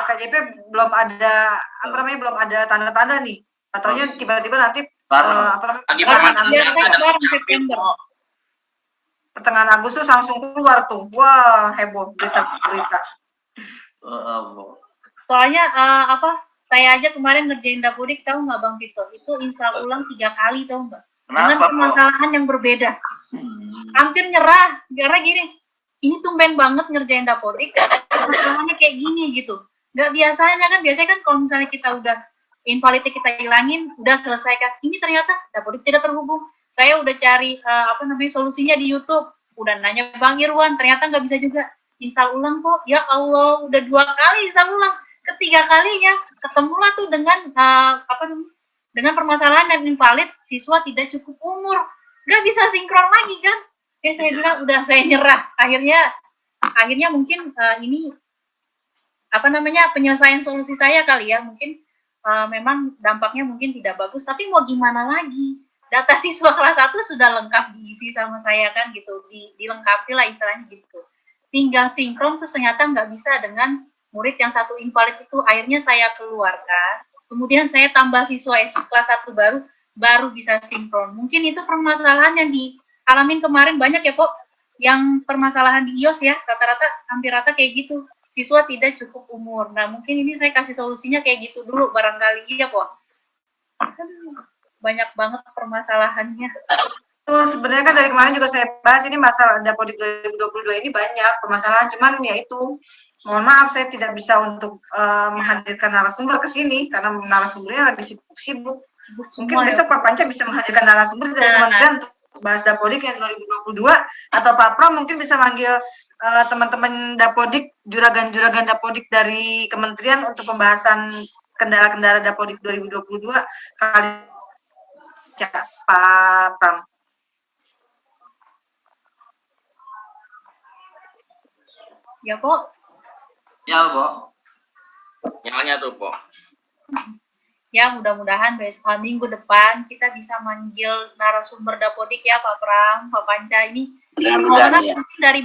KJP belum ada belum ada tanda-tanda nih. Ataunya tiba-tiba nanti pertengahan Agustus langsung keluar tuh. Wah, heboh berita-berita. Soalnya saya aja kemarin ngerjain Dapodik, tahu nggak Bang Vito? Itu install ulang 3 kali, tahu nggak? Dengan permasalahan yang berbeda. Hampir nyerah, karena gini, ini tumben banget ngerjain Dapodik, permasalahannya kayak gini gitu. Nggak biasanya kan kalau misalnya kita udah invalidnya kita hilangin, udah selesaikan. Ini ternyata Dapodik tidak terhubung. Saya udah cari solusinya di YouTube, udah nanya Bang Irwan, ternyata nggak bisa juga. Install ulang kok, ya Allah, udah 2 kali install ulang. Ketiga kalinya ketemulah tuh dengan dengan permasalahan dan invalid, siswa tidak cukup umur, nggak bisa sinkron lagi kan? Saya bilang udah, saya nyerah. Akhirnya mungkin ini penyelesaian solusi saya kali ya, mungkin memang dampaknya mungkin tidak bagus, tapi mau gimana lagi? Data siswa kelas 1 sudah lengkap diisi sama saya kan gitu, dilengkapi lah istilahnya gitu. Tinggal sinkron tuh ternyata nggak bisa dengan murid yang satu invalid itu. Akhirnya saya keluarkan, kemudian saya tambah siswa kelas 1 baru bisa sinkron. Mungkin itu permasalahan yang dialamin kemarin banyak ya Pok, yang permasalahan di iOS ya, hampir rata kayak gitu, siswa tidak cukup umur. Nah mungkin ini saya kasih solusinya kayak gitu dulu barangkali ya Pok. Banyak banget permasalahannya. Sebenarnya kan dari kemarin juga saya bahas ini masalah Dapodik 2022 ini banyak permasalahan, cuman ya itu mohon maaf saya tidak bisa untuk menghadirkan narasumber ke sini karena narasumbernya lagi sibuk-sibuk. Mungkin besok Pak Panca bisa menghadirkan narasumber dari kementerian untuk bahas Dapodik yang 2022, atau Pak Pram mungkin bisa manggil teman-teman Dapodik, juragan-juragan Dapodik dari kementerian untuk pembahasan kendala-kendala Dapodik 2022 kali Pak Pram. Ya, Pok. Ya, Pok. Nyalanya tuh, Pok. Ya, mudah-mudahan minggu depan kita bisa manggil narasumber Dapodik ya, Pak Pram, Pak Panca. Ini permohonan ya. Mungkin dari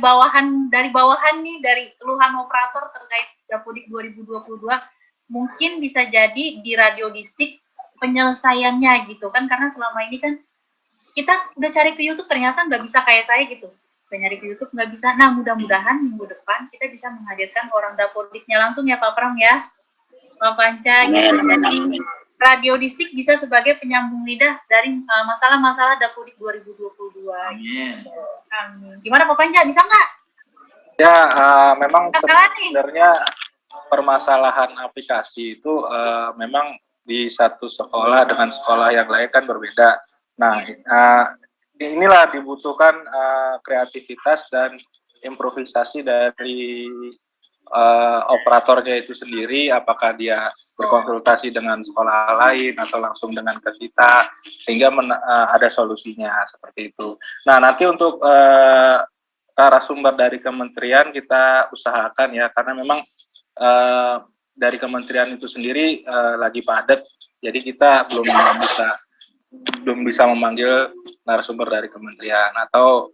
bawahan nih, dari keluhan operator terkait Dapodik 2022, mungkin bisa jadi di radio distrik penyelesaiannya gitu kan, karena selama ini kan kita udah cari ke YouTube ternyata nggak bisa kayak saya gitu. Nyari ke YouTube nggak bisa. Nah, mudah-mudahan minggu depan kita bisa menghadirkan orang Dapodiknya langsung ya Pak Pram ya, Pak Panca. Gitu. Jadi radio distrik bisa sebagai penyambung lidah dari masalah-masalah Dapodik 2022. Amin. Amin. Gimana Pak Panca, bisa nggak? Ya, memang sebenarnya permasalahan aplikasi itu memang di satu sekolah dengan sekolah yang lain kan berbeda. Nah, inilah dibutuhkan kreativitas dan improvisasi dari operatornya itu sendiri, apakah dia berkonsultasi dengan sekolah lain atau langsung dengan ke kita, sehingga ada solusinya seperti itu. Nah, nanti untuk narasumber dari kementerian kita usahakan ya, karena memang dari kementerian itu sendiri lagi padat, jadi kita belum bisa memanggil narasumber dari kementerian, atau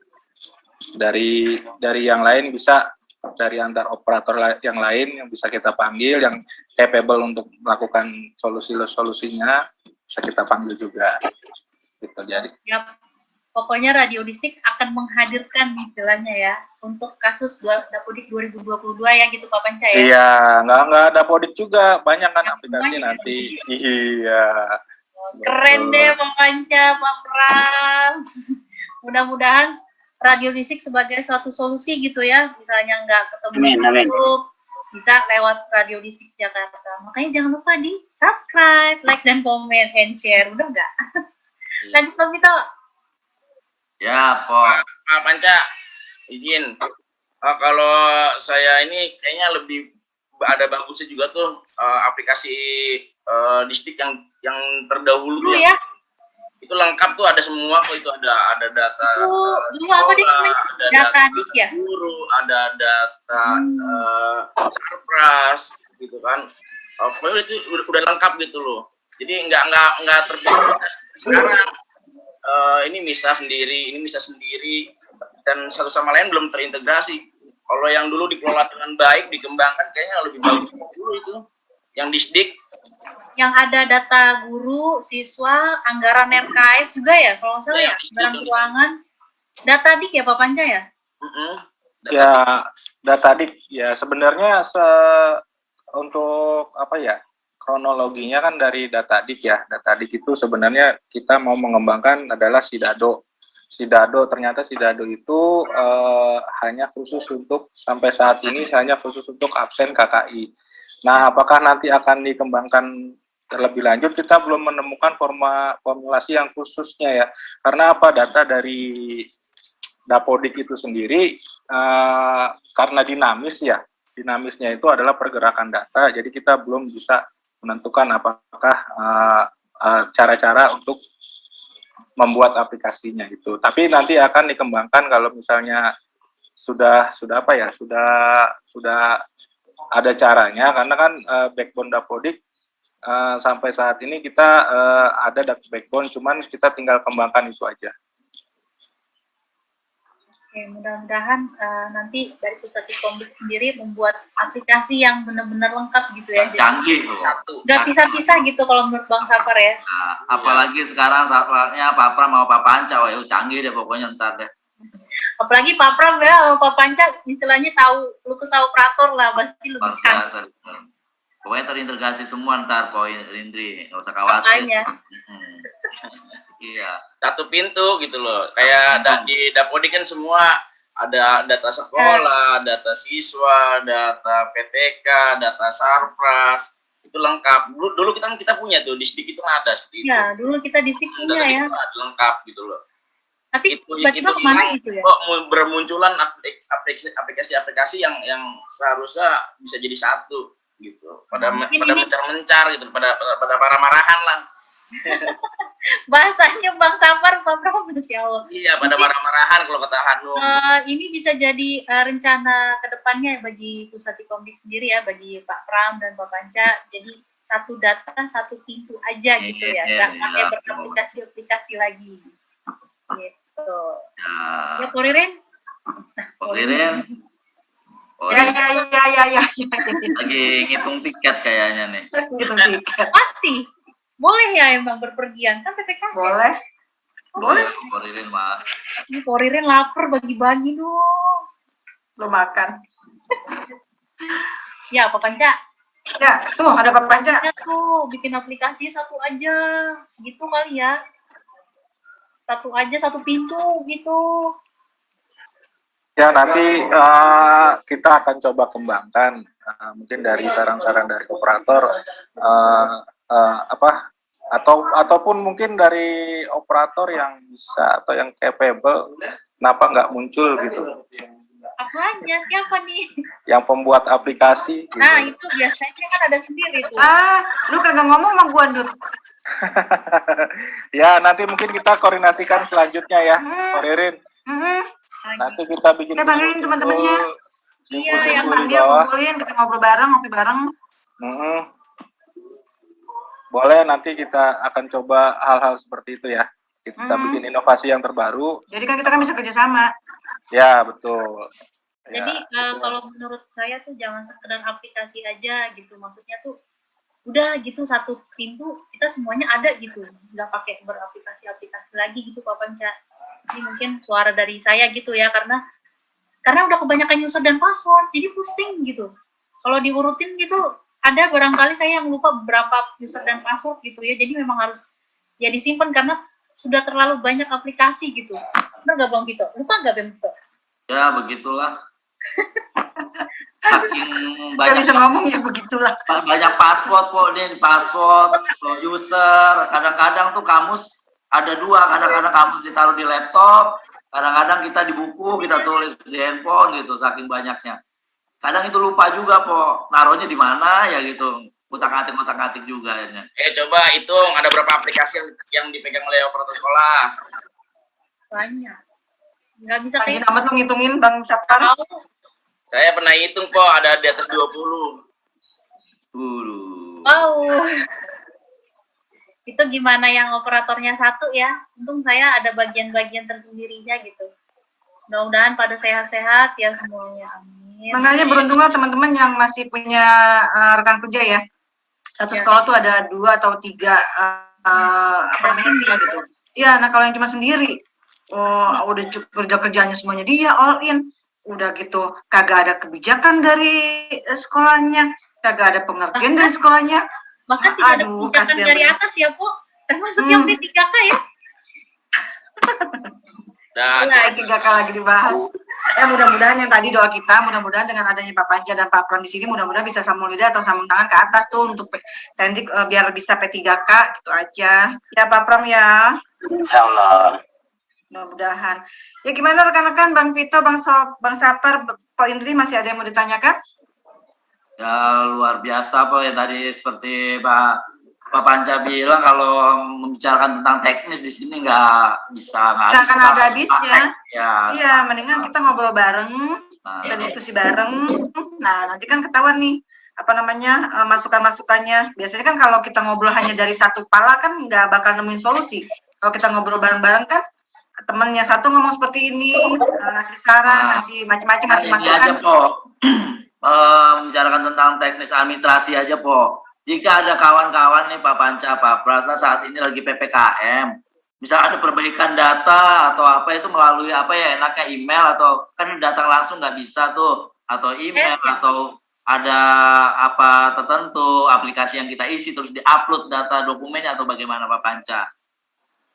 dari yang lain bisa dari antar operator yang lain yang bisa kita panggil, yang capable untuk melakukan solusinya bisa kita panggil juga. Gitu. Jadi Ya, pokoknya Radio Distrik akan menghadirkan istilahnya ya untuk kasus Dapodik 2022 ya gitu Pak Panca ya. iya, nggak ada Dapodik juga, banyak kan Yang aplikasi semuanya nanti. Iya. Keren Betul. deh Pak Panca, Pak Pram. Mudah-mudahan Radio Distrik sebagai suatu solusi gitu ya, misalnya nggak ketemu Amin, amin. YouTube, bisa lewat Radio Distrik Jakarta. Makanya jangan lupa di subscribe, like dan komen and share, udah nggak? Lanjut Pak Vito. Ya, Pok. Pak Panca, izin. Kalau saya ini kayaknya lebih ada bagusnya juga tuh aplikasi distrik yang terdahulu Dulu ya, itu lengkap tuh, ada semua kok, itu ada data dulu apa dia namanya? ada Data dik ya? guru, ada data sarpras gitu kan. Pokoknya itu udah lengkap gitu loh. Jadi nggak terbatas sekarang. Ini bisa sendiri dan satu sama lain belum terintegrasi. Kalau yang dulu dikelola dengan baik, dikembangkan, kayaknya lebih bagus dulu itu yang disdik. Yang ada data guru, siswa, anggaran RKS juga ya, kalau nggak salah ya, anggaran keuangan. Data dik ya Pak Panca ya? Ya, Datadik ya sebenarnya untuk apa ya, kronologinya kan dari Datadik ya. Datadik itu sebenarnya kita mau mengembangkan adalah Sidado. Ternyata Sidado itu hanya khusus untuk, sampai saat ini hanya khusus untuk absen KKI. Nah, apakah nanti akan dikembangkan terlebih lanjut? Kita belum menemukan formulasi yang khususnya ya. Karena apa, data dari Dapodik itu sendiri karena dinamis ya. Dinamisnya itu adalah pergerakan data, jadi kita belum bisa menentukan apakah cara-cara untuk membuat aplikasinya itu. Tapi nanti akan dikembangkan kalau misalnya sudah apa ya, sudah ada caranya, karena kan backbone Dapodik sampai saat ini kita ada backbone, cuman kita tinggal kembangkan itu aja. Oke, mudah-mudahan nanti dari Pusat Komdik sendiri membuat aplikasi yang benar-benar lengkap gitu ya. Canggih loh. Nggak pisah-pisah gitu kalau menurut Bang Safar ya. Nah, apalagi sekarang saatnya Pak Pram mau Pak Panca, wah canggih deh pokoknya ntar deh. Apalagi Pak Pram ya sama Pak Panca istilahnya tahu lu kesal operator lah, pasti lebih canggih. Pokoknya terintegrasi semua ntar poin Rindri, nggak usah khawatir. Makanya. Iya. Satu pintu gitu loh. Kayak di Dapodik kan semua ada data sekolah, data siswa, data PTK, data sarpras, itu lengkap. Dulu kita punya tuh, di Disdik itu ada seperti itu. Ya, dulu kita Disdik punya ya. Itu ada lengkap gitu loh. Tapi Itu tiba-tiba kemana gitu ya? kok bermunculan aplikasi-aplikasi yang seharusnya bisa jadi satu gitu. Pada mencar-mencar gitu, pada marah-marahan lah. Bahasanya Bang Safar, Pak Pram, Masya Allah. Iya, pada marah-marahan kalau kata Hanum. Ini bisa jadi rencana kedepannya bagi Pusat Komdik sendiri ya, bagi Pak Pram dan Pak Panca. Jadi satu data, satu pintu aja gitu ya, nggak pakai beraplikasi-aplikasi lagi. Gitu. Ya, Poririn. Ya. Lagi ngitung tiket kayaknya nih. Masih boleh ya emang berpergian kan PPKM? Boleh. Poririn mah. Ini Poririn lapar, bagi-bagi dong. Belum makan. Ya, Pak Panca. Ya, tuh ada Pak Panca. Ya tuh, bikin aplikasi satu aja, gitu kali ya. Satu aja, satu pintu gitu. Ya, nanti kita akan coba kembangkan mungkin dari saran-saran dari operator ataupun mungkin dari operator yang bisa atau yang capable, kenapa nggak muncul gitu. Apanya? Siapa nih? Yang pembuat aplikasi. Gitu. Nah, itu biasanya kan ada sendiri tuh. Lu kagak ngomong sama gua, Dut. Ya, nanti mungkin kita koordinasikan selanjutnya ya, Ririn. Nanti kita bikin. Kita panggilin teman-temannya. Iya, yang panggil, ngobrolin, kita ngobrol bareng, ngopi bareng. Boleh, nanti kita akan coba hal-hal seperti itu ya. Kita bikin inovasi yang terbaru. Jadi kan kita kan bisa kerjasama. Ya, betul. Jadi kalau menurut saya tuh jangan sekedar aplikasi aja gitu. Maksudnya tuh udah gitu satu pintu kita semuanya ada gitu. Nggak pakai beraplikasi-aplikasi lagi gitu Pak Panca. Ini mungkin suara dari saya gitu ya karena udah kebanyakan user dan password jadi pusing gitu. Kalau diurutin gitu ada barangkali saya yang lupa berapa user dan password gitu ya. Jadi memang harus ya disimpan karena sudah terlalu banyak aplikasi gitu. Benar nggak Bang Vito? Lupa nggak Bang Vito? Ya begitulah. Saking Nggak banyak bisa ngomong ya begitulah. banyak password kok nih, password, user. Kadang-kadang tuh kamus ada dua, kadang-kadang kamus ditaruh di laptop, kadang-kadang kita di buku kita tulis di handphone gitu, saking banyaknya. Kadang itu lupa juga kok, naruhnya di mana ya gitu, utak-atik juga ya. Coba hitung ada berapa aplikasi yang dipegang oleh operator sekolah. Banyak. Nggak bisa Rajin kayak amat lu ngitungin Bang Sapar. tahu. Saya pernah hitung kok ada di atas 20. Wow. Itu gimana yang operatornya satu ya? Untung saya ada bagian-bagian tersendirinya gitu. Mudah-mudahan pada sehat-sehat ya semuanya. Amin. Makanya beruntunglah teman-teman yang masih punya rekan kerja ya. Satu Ya. sekolah tuh ada 2 atau 3 apa namanya tim gitu. Iya, nah kalau yang cuma sendiri, udah kerja-kerjanya semuanya dia all in, udah gitu kagak ada kebijakan dari sekolahnya, kagak ada pengertian dari sekolahnya. Maka tidak ada Aduh, kebijakan kasihan dari banget. atas ya, Bu. Termasuk yang P3K ya. Dan Nah, 3K lagi dibahas. Ya mudah-mudahan yang tadi doa kita, mudah-mudahan dengan adanya Pak Panca dan Pak Pram di sini, mudah-mudahan bisa sambung lidah atau sambung tangan ke atas tuh untuk tendik biar bisa P3K gitu aja. Ya Pak Pram ya. Insya Allah. Mudah-mudahan. Ya gimana rekan-rekan Bang Vito, Bang Sapar, Pak Indri masih ada yang mau ditanyakan? Ya luar biasa Pak ya tadi seperti Pak Panca bilang kalau membicarakan tentang teknis di sini nggak Nggak akan ada habisnya. Ya. Iya, mendingan kita ngobrol bareng dan diskusi bareng. Nah, nanti kan ketahuan nih apa namanya masukan-masukannya. Biasanya kan kalau kita ngobrol hanya dari satu pala kan nggak bakal nemuin solusi. Kalau kita ngobrol bareng-bareng kan temennya satu ngomong seperti ini, ngasih saran, ngasih macam-macam, ngasih Ini masukan. aja Po, membicarakan tentang teknis administrasi aja Po. Jika ada kawan-kawan nih Pak Panca, Pak Prasna saat ini lagi PPKM, misal ada perbaikan data atau apa itu melalui apa ya enaknya email atau kan datang langsung nggak bisa tuh, atau email atau ada apa tertentu aplikasi yang kita isi terus diupload data dokumennya atau bagaimana Pak Panca?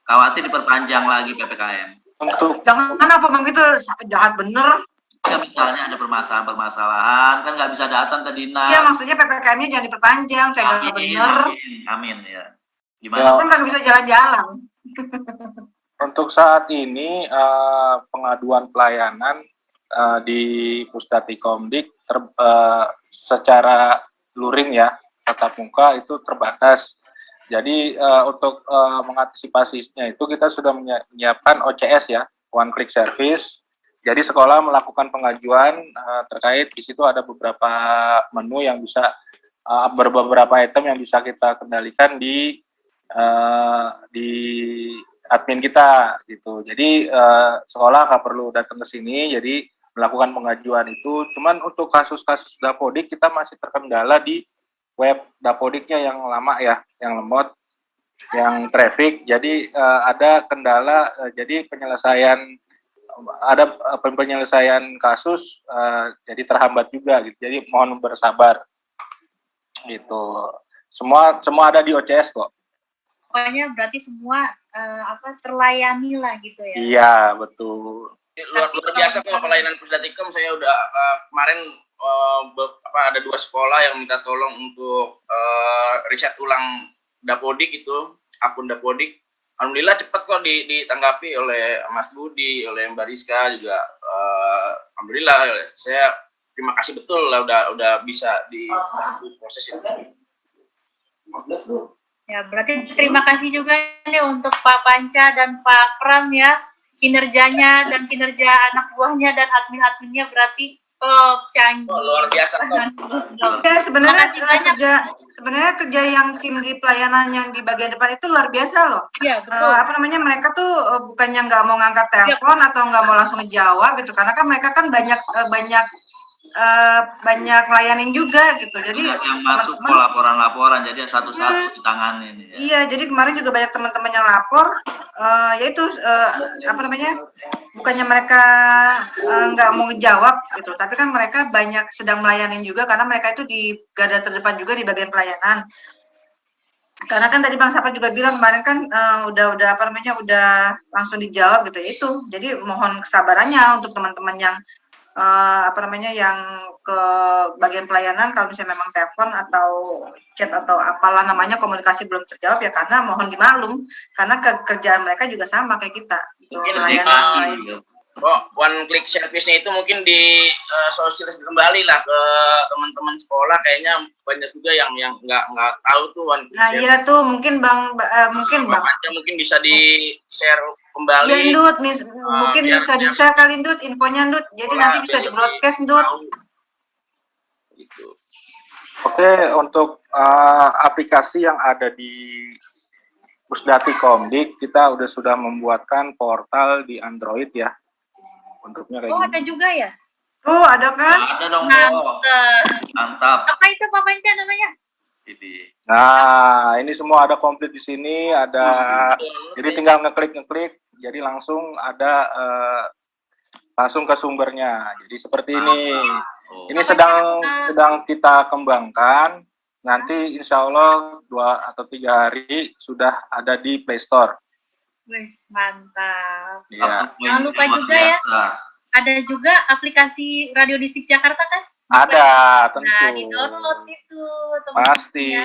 Khawatir diperpanjang lagi PPKM. Untuk Jangan apa Bang itu jahat bener. Ya, misalnya ada permasalahan kan nggak bisa datang ke dinas. Iya, maksudnya PPKM-nya jangan diperpanjang, tega bener. Amin ya. Gimana? Kan nggak bisa jalan-jalan. Untuk saat ini pengaduan pelayanan di Pusdatikomdik secara luring ya tatap muka itu terbatas. Jadi untuk mengantisipasinya itu kita sudah menyiapkan OCS ya, One Click Service. Jadi sekolah melakukan pengajuan terkait di situ ada beberapa menu yang bisa beberapa item yang bisa kita kendalikan di admin kita gitu. Jadi sekolah nggak perlu datang ke sini. Jadi melakukan pengajuan itu. Cuman untuk kasus-kasus Dapodik kita masih terkendala di web Dapodiknya yang lama ya, yang lemot, yang traffic. Jadi ada kendala. Jadi penyelesaian kasus jadi terhambat juga gitu. Jadi mohon bersabar gitu. Semua ada di OCS kok. Pokoknya berarti semua terlayani lah gitu ya. Iya, betul. Luar biasa kok pelayanan Pusdatikom. Saya udah kemarin ada 2 sekolah yang minta tolong untuk riset ulang Dapodik itu, akun Dapodik. Alhamdulillah cepat kok ditanggapi oleh Mas Budi, oleh Mbak Rizka juga. Alhamdulillah, saya terima kasih betul lah udah bisa di proses itu. Ya, berarti terima kasih juga nih untuk Pak Panca dan Pak Pram ya, kinerjanya dan kinerja anak buahnya dan admin-adminnya berarti canggih. Luar biasa, Top. Ya, sebenarnya Makasih banyak. kerja yang tim di pelayanan yang di bagian depan itu luar biasa loh. Iya, betul. Apa namanya, mereka tuh bukannya nggak mau ngangkat telepon atau nggak mau langsung ngejawab gitu, karena kan mereka kan banyak layanin juga gitu. Jadi yang masuk ke laporan-laporan, jadi satu-satu ditangani ini ya. iya, jadi kemarin juga banyak teman-teman yang lapor, yaitu apa namanya, bukannya mereka nggak mau ngejawab gitu, tapi kan mereka banyak sedang melayanin juga karena mereka itu di garda terdepan juga di bagian pelayanan. Karena kan tadi Bang Sapar juga bilang kemarin kan udah apa namanya, udah langsung dijawab gitu, itu. Jadi mohon kesabarannya untuk teman-teman yang apa namanya, yang ke bagian pelayanan, kalau misalnya memang telepon atau chat atau apalah namanya komunikasi belum terjawab ya, karena mohon dimaklum karena kerjaan mereka juga sama kayak kita gitu, Mungkin melayani. one click service-nya itu mungkin di sosialisasi kembali lah ke teman-teman sekolah, kayaknya banyak juga yang nggak tahu tuh one click Nah service. iya tuh, mungkin Bang Mungkin bisa di share kembali. ya Ndut, mungkin biar- bisa kali Ndut infonya Ndut, jadi nanti bisa di broadcast Ndut. Gitu. Oke, untuk aplikasi yang ada di Pusdati Komdik, kita sudah membuatkan portal di Android ya. Bentuknya kayak Oh, gini. ada juga ya? Tuh ada kan? Ada dong, Bo. Mantap. Mantap. Apa itu Pak Panca namanya? Ini. Nah, ini semua ada komplit di sini, ada. Jadi tinggal ngeklik, jadi langsung ada langsung ke sumbernya. Jadi seperti ini. Oh. Ini sedang kita kembangkan. Nanti insya Allah 2 atau 3 hari sudah ada di Play Store. Wes, mantap. Ya. Jangan lupa juga ya. Ada juga aplikasi Radio Distrik Jakarta kan? Ada, Nah, tentu. di-download itu, teman-teman Pasti. ya.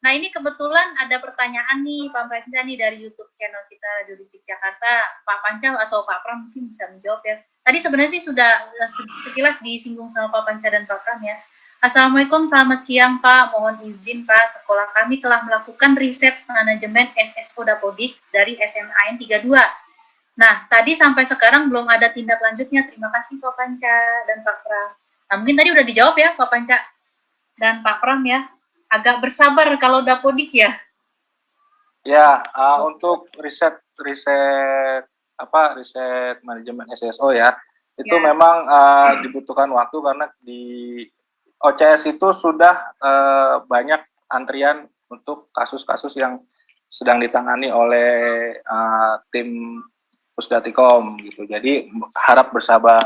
Nah, ini kebetulan ada pertanyaan nih, Pak Panca nih dari YouTube channel kita Radio Distrik Jakarta. Pak Panca atau Pak Pram mungkin bisa menjawab ya. Tadi sebenarnya sih sudah sekilas disinggung sama Pak Panca dan Pak Pram ya. Assalamualaikum, selamat siang Pak. Mohon izin Pak, sekolah kami telah melakukan riset manajemen SSO Dapodik dari SMAN 32. Nah, tadi sampai sekarang belum ada tindak lanjutnya. Terima kasih Pak Panca dan Pak Pram. Nah, mungkin tadi udah dijawab ya Pak Panca dan Pak Pram ya. Agak bersabar kalau Dapodik ya. Ya, untuk riset manajemen SSO ya, itu Ya. memang dibutuhkan waktu karena di OCS itu sudah banyak antrian untuk kasus-kasus yang sedang ditangani oleh tim Pusdatikom gitu. Jadi harap bersabar.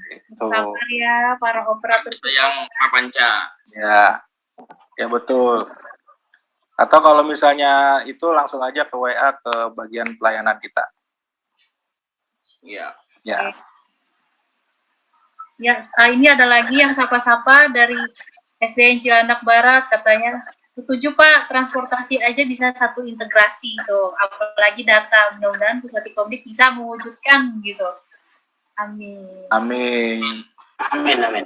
Gitu. Sabar ya para operator. Itu yang Pak Panca. Ya betul. Atau kalau misalnya itu langsung aja ke WA ke bagian pelayanan kita. Iya. Ya. Ya, ini ada lagi yang sapa-sapa dari SDN Cilandak Barat, katanya setuju Pak, transportasi aja bisa satu integrasi tuh, apalagi data. Mudah-mudahan Pusdati Komdik bisa mewujudkan gitu. Amin. Amin. Amin, amin.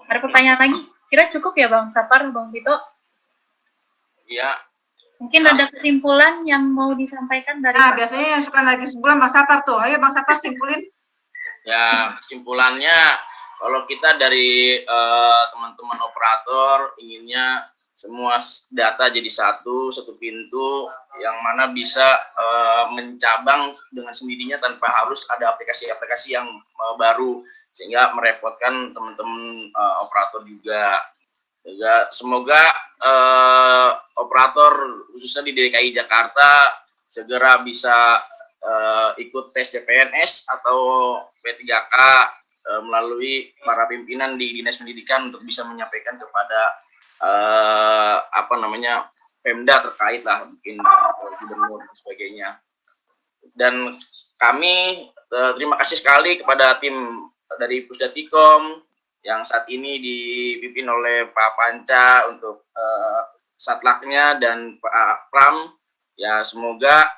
Ada pertanyaan lagi? Kira cukup ya Bang Sapar, Bang Vito? Iya. Mungkin ada kesimpulan yang mau disampaikan dari Nah, biasanya yang suka lagi sebulan Bang Sapar tuh. Ayo Bang Sapar simpulin. Ya, kesimpulannya kalau kita dari teman-teman operator inginnya semua data jadi satu pintu yang mana bisa mencabang dengan sendirinya tanpa harus ada aplikasi-aplikasi yang baru sehingga merepotkan teman-teman operator juga. Semoga operator khususnya di DKI Jakarta segera bisa ikut tes CPNS atau P3K melalui para pimpinan di Dinas Pendidikan untuk bisa menyampaikan kepada Pemda terkait lah, mungkin gubernur dan sebagainya. Dan kami terima kasih sekali kepada tim dari Pusdatikom yang saat ini dipimpin oleh Pak Panca untuk satlaknya dan Pak Pram. Ya, semoga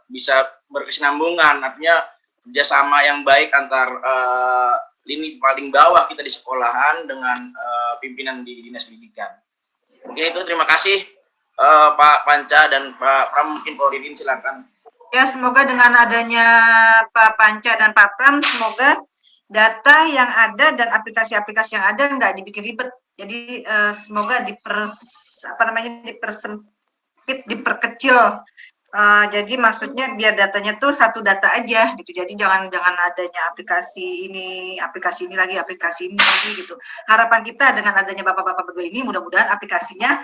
bisa berkesinambungan, artinya kerjasama yang baik antar lini paling bawah kita di sekolahan dengan pimpinan di Dinas Pendidikan. Oke, itu terima kasih Pak Panca dan Pak Pram, mungkin Pak Didin silakan. Ya, semoga dengan adanya Pak Panca dan Pak Pram, semoga data yang ada dan aplikasi-aplikasi yang ada nggak dibikin ribet. Jadi semoga dipersempit, diperkecil. Jadi maksudnya biar datanya tuh satu data aja gitu. Jadi jangan adanya aplikasi ini lagi gitu. Harapan kita dengan adanya bapak-bapak berdua ini mudah-mudahan aplikasinya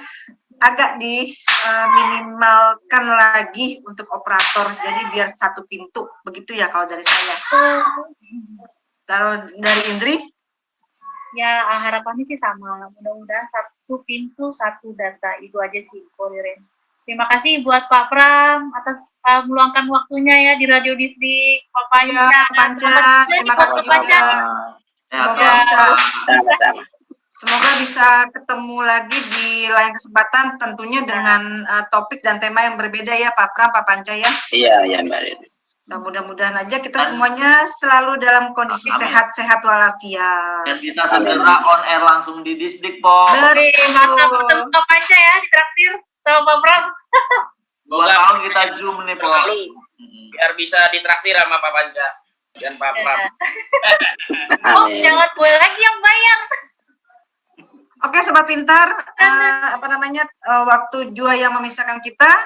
agak diminimalkan lagi untuk operator. Jadi biar satu pintu begitu ya kalau dari saya. Kalau dari Indri? Ya, harapannya sih sama. Mudah-mudahan satu pintu, satu data. Itu aja sih, Poliren. Terima kasih buat Pak Pram atas meluangkan waktunya ya di Radio Distrik. Pak Panca. Ya, Panca. Terima kasih Pak Panca. Semoga bisa ketemu lagi di lain kesempatan, tentunya dengan topik dan tema yang berbeda ya Pak Pram, Pak Panca ya. Iya, Mbak Rini. Nah, mudah-mudahan aja kita semuanya selalu dalam kondisi sehat-sehat walafiat. Dan bisa segera on air langsung di Distrik, Po. Mantap ketemu Pak Panca ya, ditraktir sama Pak Pram. 2 tahun kita Zoom nih, Po. Biar bisa ditraktir sama Pak Panca dan Pak Pram. Oh, jangan gue lagi yang bayar. Oke, Sobat Pintar, waktu jua yang memisahkan kita,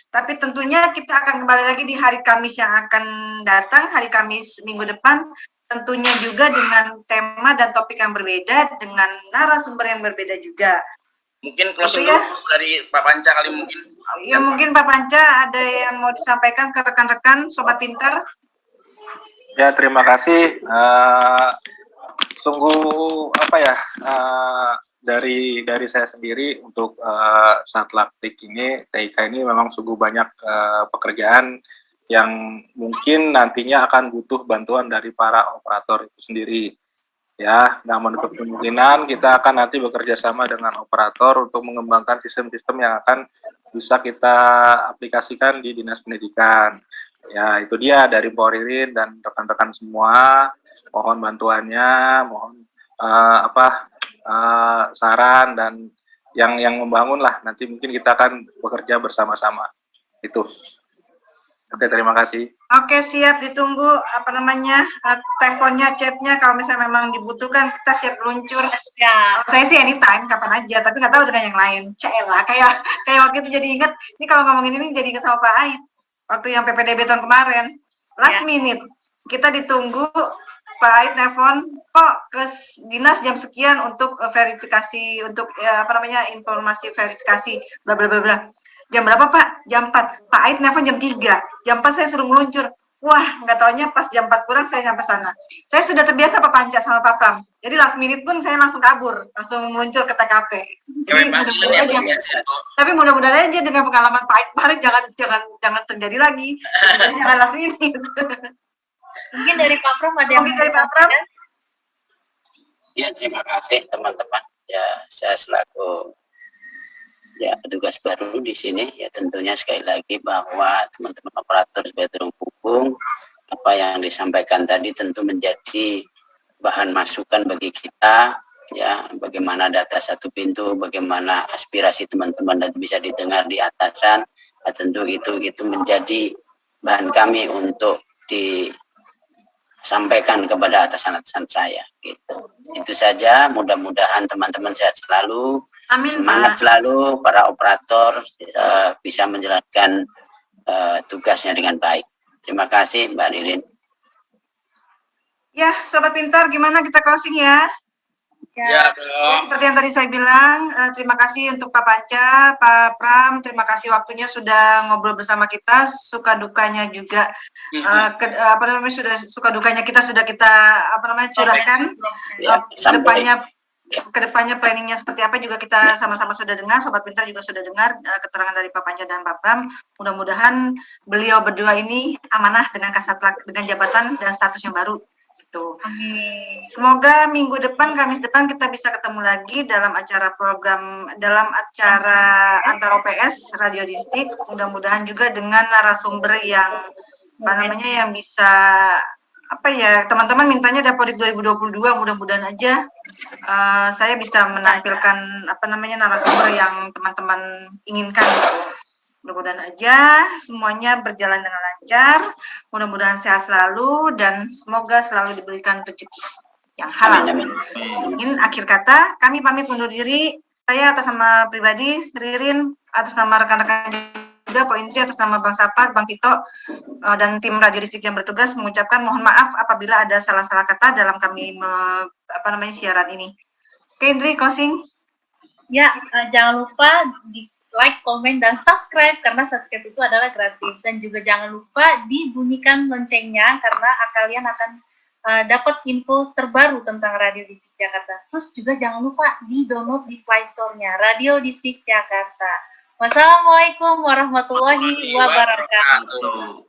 tapi tentunya kita akan kembali lagi di hari Kamis yang akan datang, hari Kamis minggu depan, tentunya juga dengan tema dan topik yang berbeda, dengan narasumber yang berbeda juga. Mungkin closing dulu dari Pak Panca kali mungkin. Ya, mungkin Pak Panca ada yang mau disampaikan ke rekan-rekan Sobat Pintar. Ya, terima kasih. Sungguh dari saya sendiri untuk Satlaktik ini, TIK ini memang sungguh banyak pekerjaan yang mungkin nantinya akan butuh bantuan dari para operator itu sendiri. Ya, namun untuk kemungkinan kita akan nanti bekerja sama dengan operator untuk mengembangkan sistem-sistem yang akan bisa kita aplikasikan di Dinas Pendidikan. Ya, itu dia dari Poliren dan rekan-rekan semua. Mohon bantuannya, mohon saran dan yang membangun lah. Nanti mungkin kita akan bekerja bersama-sama. Itu. Oke, terima kasih. Oke, siap, ditunggu teleponnya, chatnya kalau misalnya memang dibutuhkan kita siap meluncur. Ya. Saya sih anytime, kapan aja, tapi nggak tahu dengan yang lain. Caelah, kayak waktu itu jadi ingat. Ini kalau ngomongin ini jadi ingat sama Pak Ait waktu yang PPDB tahun kemarin. Last minute kita ditunggu. Pak Ait nelfon, kok ke dinas jam sekian untuk verifikasi, untuk informasi verifikasi, bla bla bla bla. Jam berapa Pak? Jam 4. Pak Ait nelfon jam 3. Jam 4 saya suruh meluncur. Wah, nggak taunya pas jam 4 kurang saya sampai sana. Saya sudah terbiasa Pak Panca sama Pak Pram. Jadi last minute pun saya langsung kabur, langsung meluncur ke TKP. Jadi tapi mudah-mudahan aja dengan pengalaman Pak Ait jangan terjadi lagi. Jangan last minute. Mungkin dari Pak Pram ada yang dari Pak Pram? Ya, terima kasih teman-teman. Ya, saya selaku petugas baru di sini, ya tentunya sekali lagi bahwa teman-teman operator sebagai tulang punggung, apa yang disampaikan tadi tentu menjadi bahan masukan bagi kita, ya bagaimana data satu pintu, bagaimana aspirasi teman-teman dan bisa didengar di atasan, ya, tentu itu menjadi bahan kami untuk disampaikan kepada atasan-atasan saya. Gitu. Itu saja. Mudah-mudahan teman-teman sehat selalu. Amin, semangat Pak. selalu para operator bisa menjalankan tugasnya dengan baik. Terima kasih Mbak Ririn. Ya, Sobat Pintar, gimana kita closing ya? Ya, dong. Seperti yang tadi saya bilang, terima kasih untuk Pak Panca, Pak Pram, terima kasih waktunya sudah ngobrol bersama kita, suka dukanya juga, suka dukanya kita sudah kita curahkan, Ya, kedepannya planningnya seperti apa juga kita sama-sama sudah dengar, Sobat Pintar juga sudah dengar keterangan dari Pak Panca dan Pak Pram. Mudah-mudahan beliau berdua ini amanah dengan Kasatlantik, dengan jabatan dan status yang baru. Amin. Semoga minggu depan, Kamis depan kita bisa ketemu lagi dalam acara antar OPS Radio Distrik. Mudah-mudahan juga dengan narasumber yang yang bisa teman-teman mintanya Dapodik 2022, mudah-mudahan aja saya bisa menampilkan narasumber yang teman-teman inginkan. Mudah-mudahan aja semuanya berjalan dengan lancar, mudah-mudahan sehat selalu, dan semoga selalu diberikan rezeki yang halal. Amin, amin. Mungkin akhir kata, kami pamit undur diri. Saya atas nama pribadi, Ririn, atas nama rekan-rekan juga, Pak Indri, atas nama Bang Sapar, Bang Tito, dan tim Radio Distrik yang bertugas mengucapkan mohon maaf apabila ada salah-salah kata dalam kami siaran ini. Oke, Indri, closing. Ya, jangan lupa di like, komen, dan subscribe karena subscribe itu adalah gratis, dan juga jangan lupa dibunyikan loncengnya karena kalian akan dapat info terbaru tentang Radio Distrik Jakarta. Terus juga jangan lupa di-download di Play Store-nya Radio Distrik Jakarta. Wassalamualaikum warahmatullahi wabarakatuh.